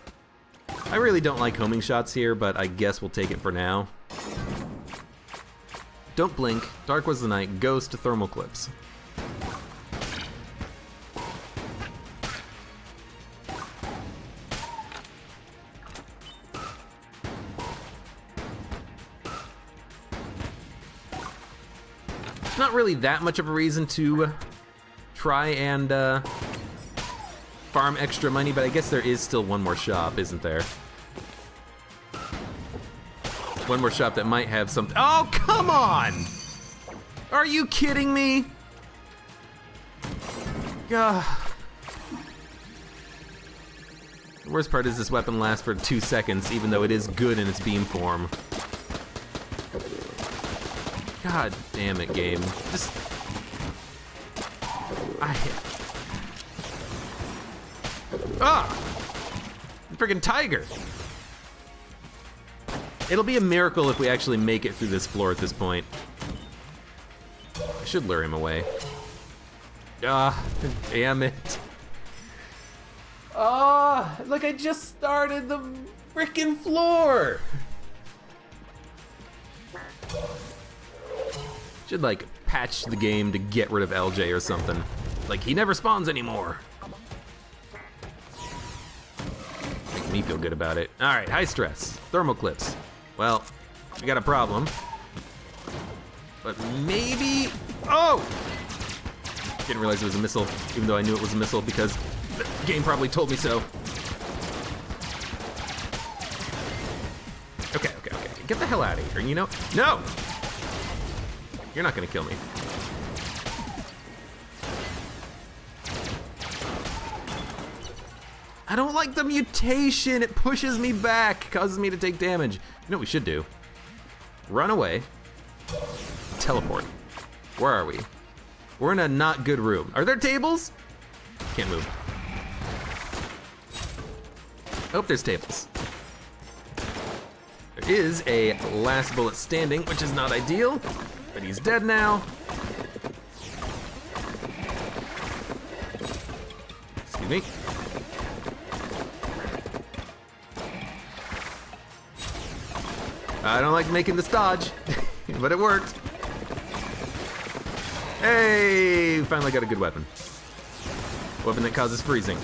I really don't like homing shots here, but I guess we'll take it for now. Don't blink. Dark was the night. Ghost to thermal clips. It's not really that much of a reason to try and farm extra money, but I guess there is still one more shop, isn't there? One more shop that might have something. Oh, come on! Are you kidding me? Gah. The worst part is this weapon lasts for 2 seconds, even though it is good in its beam form. God damn it, game. Just... Friggin' tiger! It'll be a miracle if we actually make it through this floor at this point. I should lure him away. Damn it. Look, I just started the frickin' floor! Should, like, patch the game to get rid of LJ or something. Like, he never spawns anymore. Make me feel good about it. Alright, high stress. Thermal clips. Well, we got a problem. But maybe... Oh! Didn't realize it was a missile, even though I knew it was a missile because the game probably told me so. Okay. Get the hell out of here, you know? No! You're not gonna kill me. I don't like the mutation. It pushes me back, causes me to take damage. You know what we should do? Run away. Teleport. Where are we? We're in a not good room. Are there tables? Can't move. Oh, there's tables. There is a last bullet standing, which is not ideal, but he's dead now. Excuse me. I don't like making this dodge, but it worked. Hey, finally got a good weapon. Weapon that causes freezing.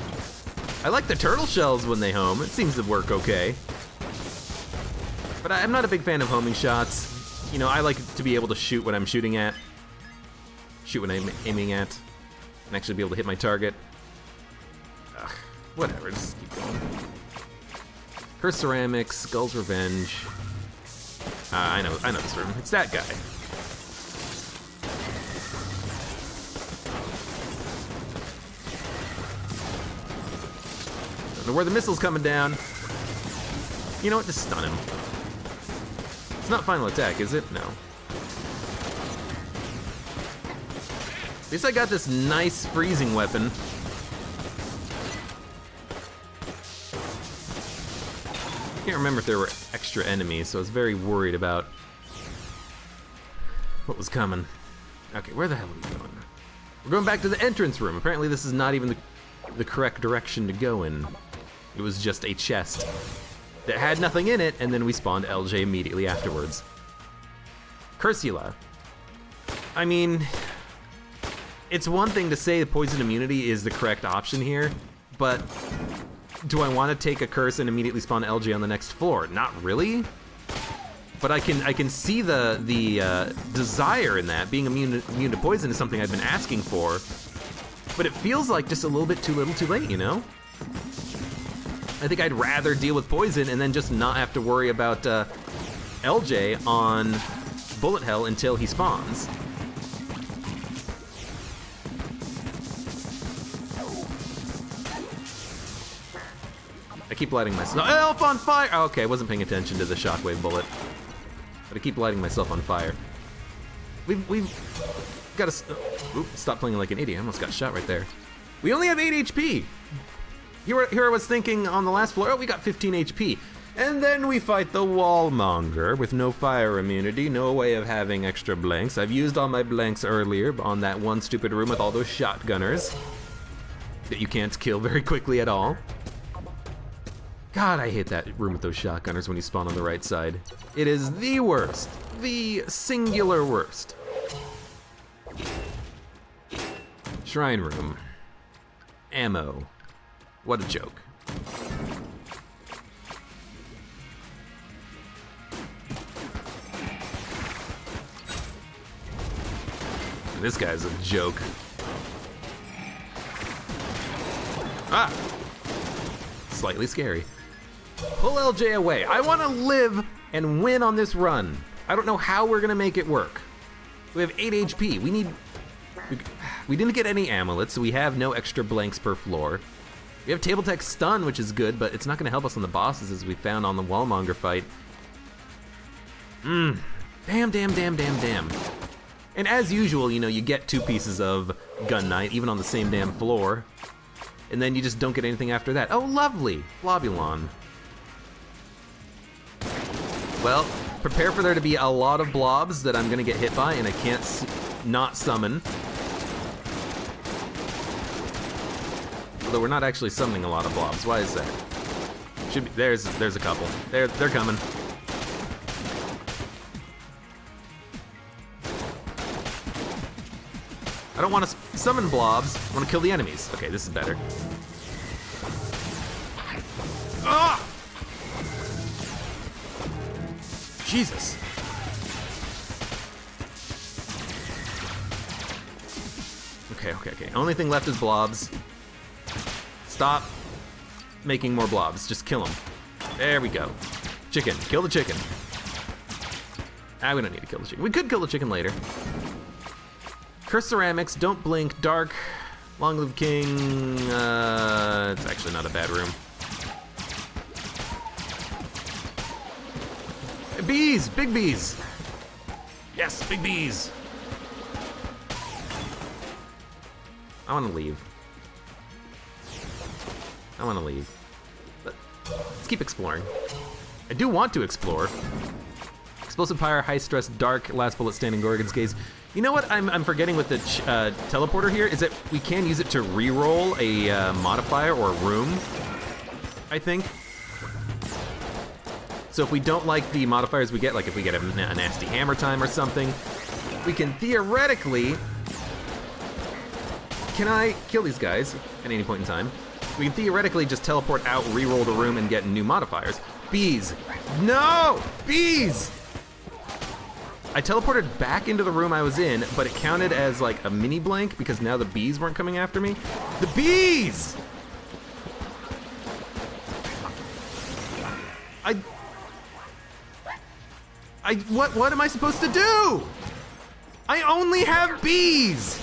I like the turtle shells when they home. It seems to work okay. But I'm not a big fan of homing shots. You know, I like to be able to shoot what I'm shooting at. Shoot what I'm aiming at. And actually be able to hit my target. Ugh, whatever, just keep going. Her ceramics, Skull's Revenge. I know this room. It's that guy. Don't know where the missile's coming down. You know what? Just stun him. It's not final attack, is it? No. At least I got this nice freezing weapon. I can't remember if there were extra enemies, so I was very worried about what was coming. Okay, where the hell are we going? We're going back to the entrance room. Apparently this is not even the correct direction to go in. It was just a chest that had nothing in it, and then we spawned LJ immediately afterwards. Cursula. I mean, it's one thing to say poison immunity is the correct option here, but do I want to take a curse and immediately spawn LJ on the next floor? Not really. But I can see the desire in that. Being immune to poison is something I've been asking for. But it feels like just a little bit too little too late, you know? I think I'd rather deal with poison and then just not have to worry about LJ on bullet hell until he spawns. I keep lighting myself on fire. Oh, okay, I wasn't paying attention to the shockwave bullet, but I keep lighting myself on fire. We've got to stop playing like an idiot. I almost got shot right there. We only have 8 HP. Here I was thinking on the last floor, oh, we got 15 HP. And then we fight the wallmonger with no fire immunity, no way of having extra blanks. I've used all my blanks earlier on that one stupid room with all those shotgunners that you can't kill very quickly at all. God, I hate that room with those shotgunners when you spawn on the right side. It is the worst. The singular worst. Shrine room. Ammo. What a joke. This guy's a joke. Ah! Slightly scary. Pull LJ away. I want to live and win on this run. I don't know how we're gonna make it work. We have 8 HP. We didn't get any amulets, so we have no extra blanks per floor. We have table tech stun, which is good, but it's not gonna help us on the bosses as we found on the wallmonger fight. Damn. And as usual, you know, you get 2 pieces of Gun Knight, even on the same damn floor. And then you just don't get anything after that. Oh, lovely! Globulon. Well, prepare for there to be a lot of blobs that I'm gonna get hit by and I can't not summon. Although we're not actually summoning a lot of blobs. Why is that? Should be, there's a couple. They're coming. I don't want to summon blobs. I want to kill the enemies. Okay, this is better. Ah! Jesus. Okay. Only thing left is blobs. Stop making more blobs. Just kill them. There we go. Chicken. Kill the chicken. Ah, we don't need to kill the chicken. We could kill the chicken later. Curse ceramics, don't blink, dark, long live king, it's actually not a bad room. Bees, big bees. Yes, big bees. I wanna leave. But let's keep exploring. I do want to explore. Explosive Pyre, High Stress, Dark, Last Bullet Standing, Gorgon's Gaze. You know what I'm forgetting with the teleporter here is that we can use it to re-roll a modifier or a room, I think. So if we don't like the modifiers we get, like if we get a nasty hammer time or something, we can theoretically... Can I kill these guys at any point in time? We can theoretically just teleport out, re-roll the room, and get new modifiers. Bees! No! Bees! I teleported back into the room I was in, but it counted as like a mini blank because now the bees weren't coming after me. The bees! What am I supposed to do? I only have bees!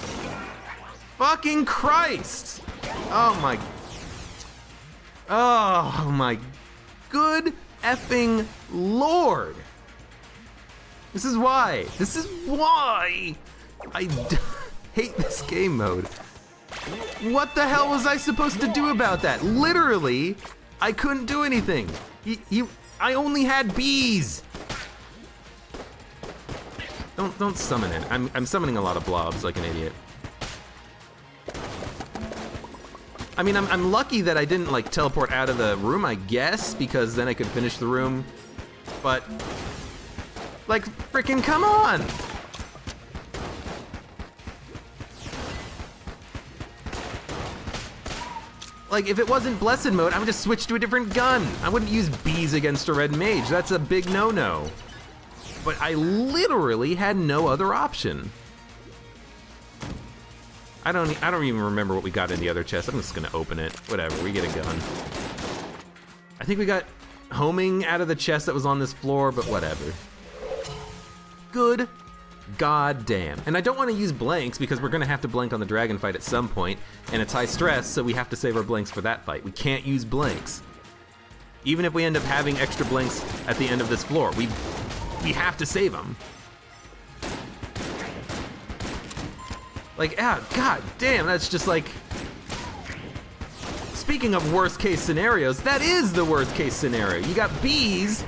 Fucking Christ! Oh my good effing Lord! This is why I hate this game mode. What the hell was I supposed to do about that? Literally, I couldn't do anything. I only had bees. Don't summon it. I'm summoning a lot of blobs like an idiot. I mean, I'm lucky that I didn't like teleport out of the room, I guess, because then I could finish the room. But like, frickin' come on! Like, if it wasn't Blessed Mode, I would just switch to a different gun. I wouldn't use bees against a red mage. That's a big no-no. But I literally had no other option. I don't even remember what we got in the other chest. I'm just gonna open it. Whatever, we get a gun. I think we got homing out of the chest that was on this floor, but whatever. Good goddamn. And I don't want to use blanks because we're gonna have to blank on the dragon fight at some point, and it's high stress, so we have to save our blanks for that fight. We can't use blanks. Even if we end up having extra blanks at the end of this floor, we have to save them. Like, god damn, that's just like... Speaking of worst case scenarios, that is the worst case scenario. You got bees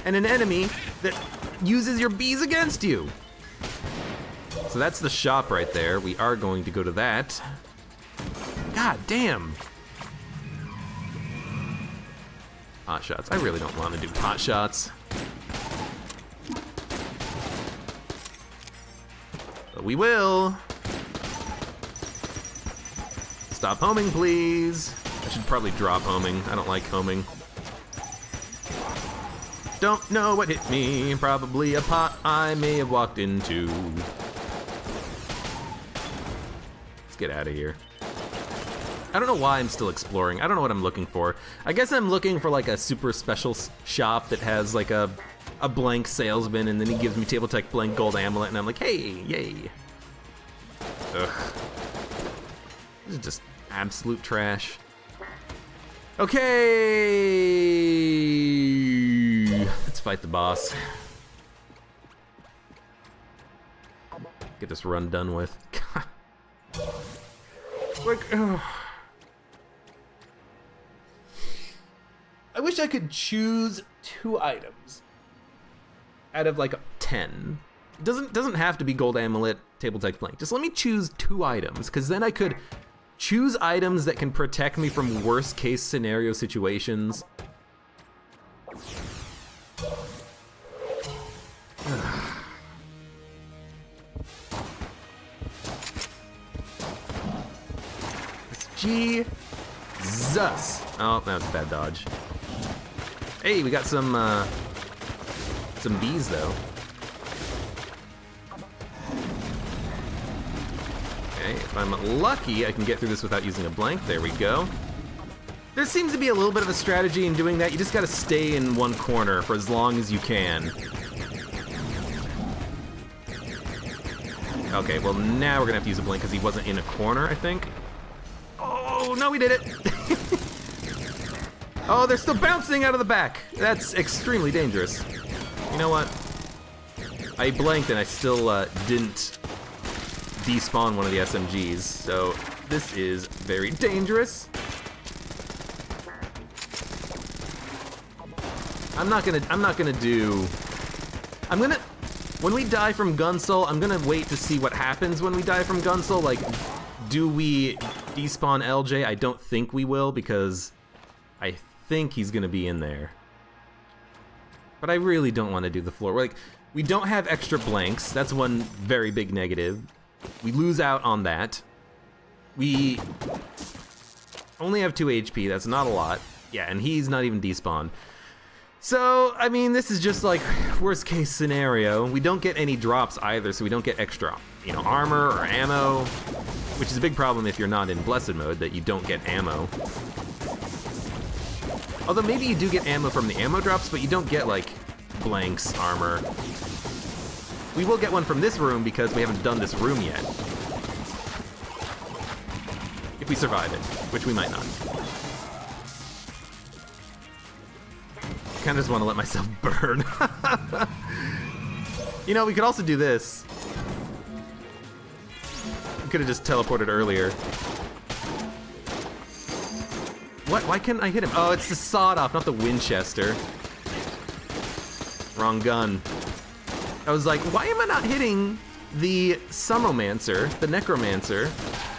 and an enemy that uses your bees against you. So that's the shop right there. We are going to go to that. God damn. Pot shots. I really don't want to do pot shots. But we will. Stop homing, please. I should probably drop homing. I don't like homing. Don't know what hit me. Probably a pot I may have walked into. Let's get out of here. I don't know why I'm still exploring. I don't know what I'm looking for. I guess I'm looking for like a super special shop that has like a blank salesman, and then he gives me Table Tech blank gold amulet, and I'm like, hey, yay. Ugh. This is just absolute trash. Okay, let's fight the boss. Get this run done with. Like, I wish I could choose 2 items out of like 10. It doesn't have to be gold amulet, Table Tech blank. Just let me choose 2 items, because then I could choose items that can protect me from worst case scenario situations. Jesus. Oh, that was a bad dodge. Hey, we got some bees though. Okay, if I'm lucky, I can get through this without using a blank. There we go. There seems to be a little bit of a strategy in doing that. You just gotta stay in one corner for as long as you can. Okay, well now we're gonna have to use a blink because he wasn't in a corner, I think. Oh, no, we did it. Oh, they're still bouncing out of the back. That's extremely dangerous. You know what? I blanked and I still didn't despawn one of the SMGs, so this is very dangerous. When we die from Gunsoul, I'm gonna wait to see what happens when we die from Gunsoul. Like, do we despawn LJ? I don't think we will, because I think he's gonna be in there. But I really don't want to do the floor. Like, we don't have extra blanks. That's one very big negative. We lose out on that. We only have 2 HP. That's not a lot. Yeah, and he's not even despawned. So, I mean, this is just like worst case scenario. We don't get any drops either, so we don't get extra, you know, armor or ammo, which is a big problem if you're not in Blessed mode, that you don't get ammo. Although maybe you do get ammo from the ammo drops, but you don't get, like, blanks, armor. We will get one from this room because we haven't done this room yet. If we survive it, which we might not. I kind of just want to let myself burn. You know, we could also do this. We could have just teleported earlier. What? Why can't I hit him? Oh, it's the sawed-off, not the Winchester. Wrong gun. I was like, why am I not hitting the Summomancer, the Necromancer?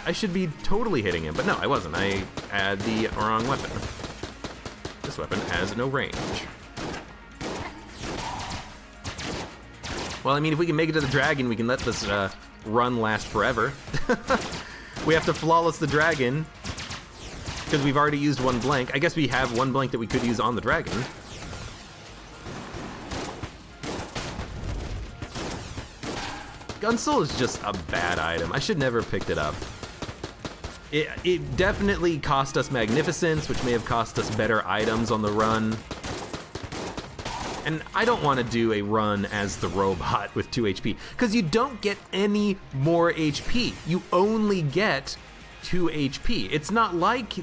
I should be totally hitting him, but no, I wasn't. I had the wrong weapon. This weapon has no range. Well, I mean, if we can make it to the dragon, we can let this run last forever. We have to flawless the dragon, because we've already used 1 blank. I guess we have 1 blank that we could use on the dragon. Gunsoul is just a bad item. I should never have picked it up. It definitely cost us Magnificence, which may have cost us better items on the run. And I don't want to do a run as the robot with 2 HP, because you don't get any more HP. You only get 2 HP. It's not like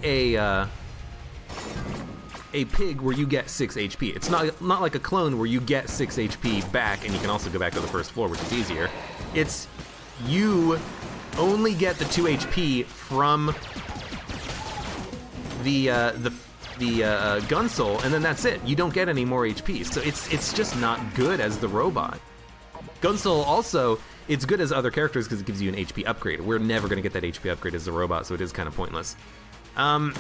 a pig where you get 6 HP. It's not like a clone where you get 6 HP back and you can also go back to the first floor, which is easier. It's you only get the 2 HP from the Gunsoul, and then that's it. You don't get any more HP, so it's just not good as the robot. Gunsoul also, it's good as other characters because it gives you an HP upgrade. We're never gonna get that HP upgrade as the robot, so it is kind of pointless. I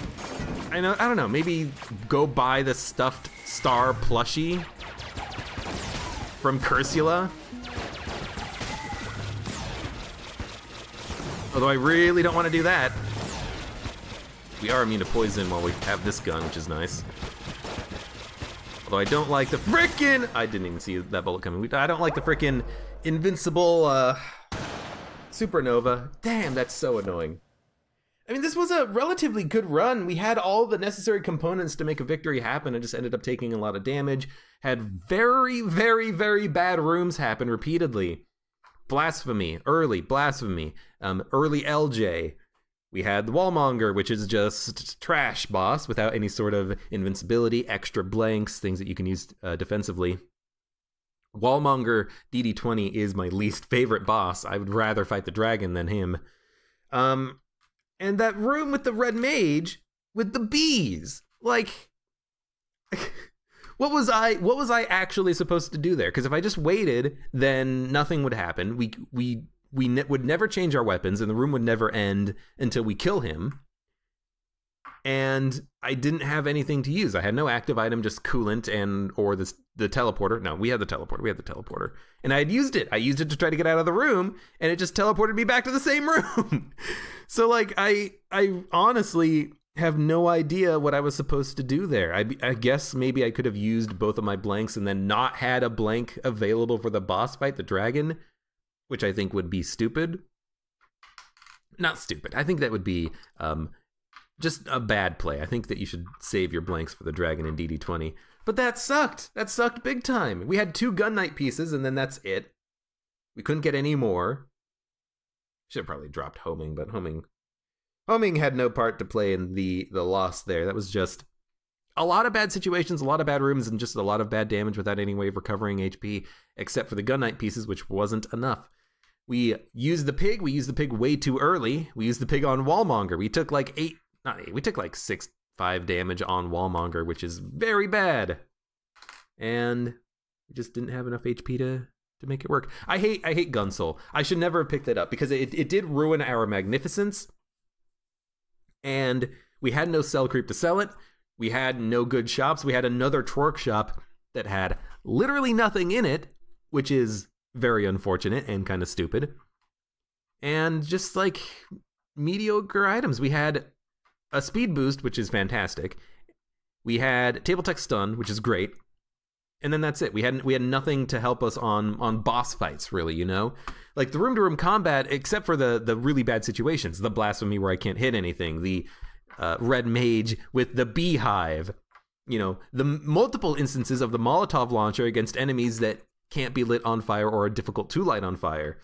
don't know, maybe go buy the stuffed star plushie from Cursula. Although I really don't want to do that. We are immune to poison while we have this gun, which is nice. Although I don't like the frickin'... I didn't even see that bullet coming. I don't like the frickin' invincible supernova. Damn, that's so annoying. I mean, this was a relatively good run. We had all the necessary components to make a victory happen. I just ended up taking a lot of damage. Had very, very, very bad rooms happen repeatedly. Blasphemy, early Blasphemy, early LJ. We had the Wallmonger, which is just trash boss without any sort of invincibility, extra blanks, things that you can use defensively. Wallmonger DD20 is my least favorite boss. I would rather fight the dragon than him. And that room with the red mage with the bees. Like, what was I actually supposed to do there? Because if I just waited, then nothing would happen. We would never change our weapons, and the room would never end until we kill him. And I didn't have anything to use. I had no active item, just coolant or the teleporter. No, we had the teleporter. We had the teleporter. And I had used it. I used it to try to get out of the room, and it just teleported me back to the same room. So, like, I honestly have no idea what I was supposed to do there. I guess maybe I could have used both of my blanks and then not had a blank available for the boss fight, the dragon, which I think would be stupid. Not stupid. I think that would be just a bad play. I think that you should save your blanks for the dragon in DD20. But that sucked. That sucked big time. We had 2 Gun Knight pieces, and then that's it. We couldn't get any more. Should have probably dropped homing, but homing had no part to play in the loss there. That was just a lot of bad situations, a lot of bad rooms, and just a lot of bad damage without any way of recovering HP, except for the Gun Knight pieces, which wasn't enough. We used the pig. We used the pig way too early. We used the pig on Wallmonger. We took like 6 5 damage on Wallmonger, which is very bad. And we just didn't have enough HP to make it work. I hate Gunsoul. I should never have picked it up because it did ruin our Magnificence. And we had no sell creep to sell it. We had no good shops. We had another Twerk shop that had literally nothing in it, which is very unfortunate and kind of stupid. And just like mediocre items. We had a speed boost, which is fantastic. We had Table Tech Stun, which is great. And then that's it. We had nothing to help us on boss fights, really, you know? Like the room-to-room combat, except for the really bad situations, the Blasphemy where I can't hit anything, the Red Mage with the Beehive, you know, the multiple instances of the Molotov launcher against enemies that can't be lit on fire or are difficult to light on fire.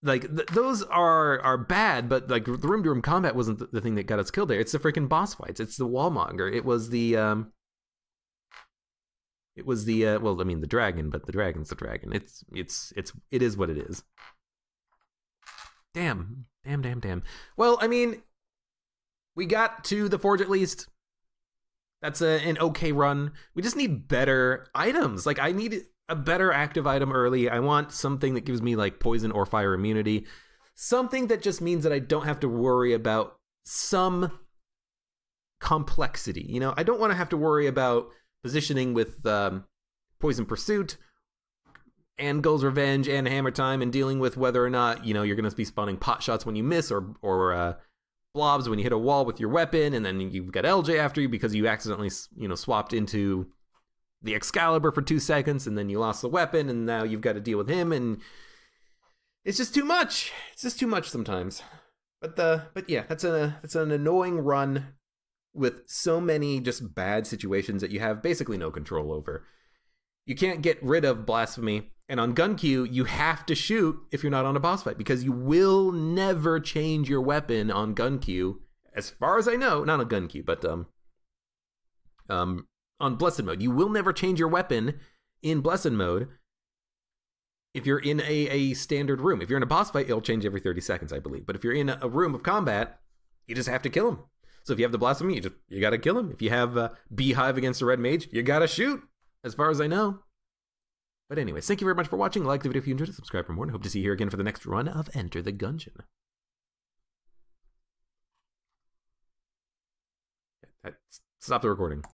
Like, those are bad, but like the room-to-room combat wasn't the thing that got us killed there. It's the freaking boss fights. It's the Wallmonger. It was the well, I mean the dragon, but the dragon's the dragon. It is what it is. Damn. Well, I mean, we got to the Forge at least. That's an okay run. We just need better items. Like, I need a better active item early. I want something that gives me like poison or fire immunity. Something that just means that I don't have to worry about some complexity. You know, I don't want to have to worry about positioning with Poison Pursuit, and Gull's Revenge, and Hammer Time, and dealing with whether or not, you know, you're going to be spawning pot shots when you miss, or blobs when you hit a wall with your weapon, and then you've got LJ after you because you accidentally, you know, swapped into the Excalibur for 2 seconds, and then you lost the weapon, and now you've got to deal with him, and it's just too much. It's just too much sometimes. But yeah, that's an annoying run with so many just bad situations that you have basically no control over. You can't get rid of Blasphemy, and on gun queue, you have to shoot if you're not on a boss fight, because you will never change your weapon on gun queue, as far as I know. Not on gun queue, but on Blessed Mode. You will never change your weapon in Blessed Mode if you're in a standard room. If you're in a boss fight, it'll change every 30 seconds, I believe. But if you're in a room of combat, you just have to kill him. So if you have the Blasphemy, you gotta kill him. If you have Beehive against a Red Mage, you gotta shoot, as far as I know. But anyways, thank you very much for watching. Like the video if you enjoyed it, subscribe for more, and hope to see you here again for the next run of Enter the Gungeon. Stop the recording.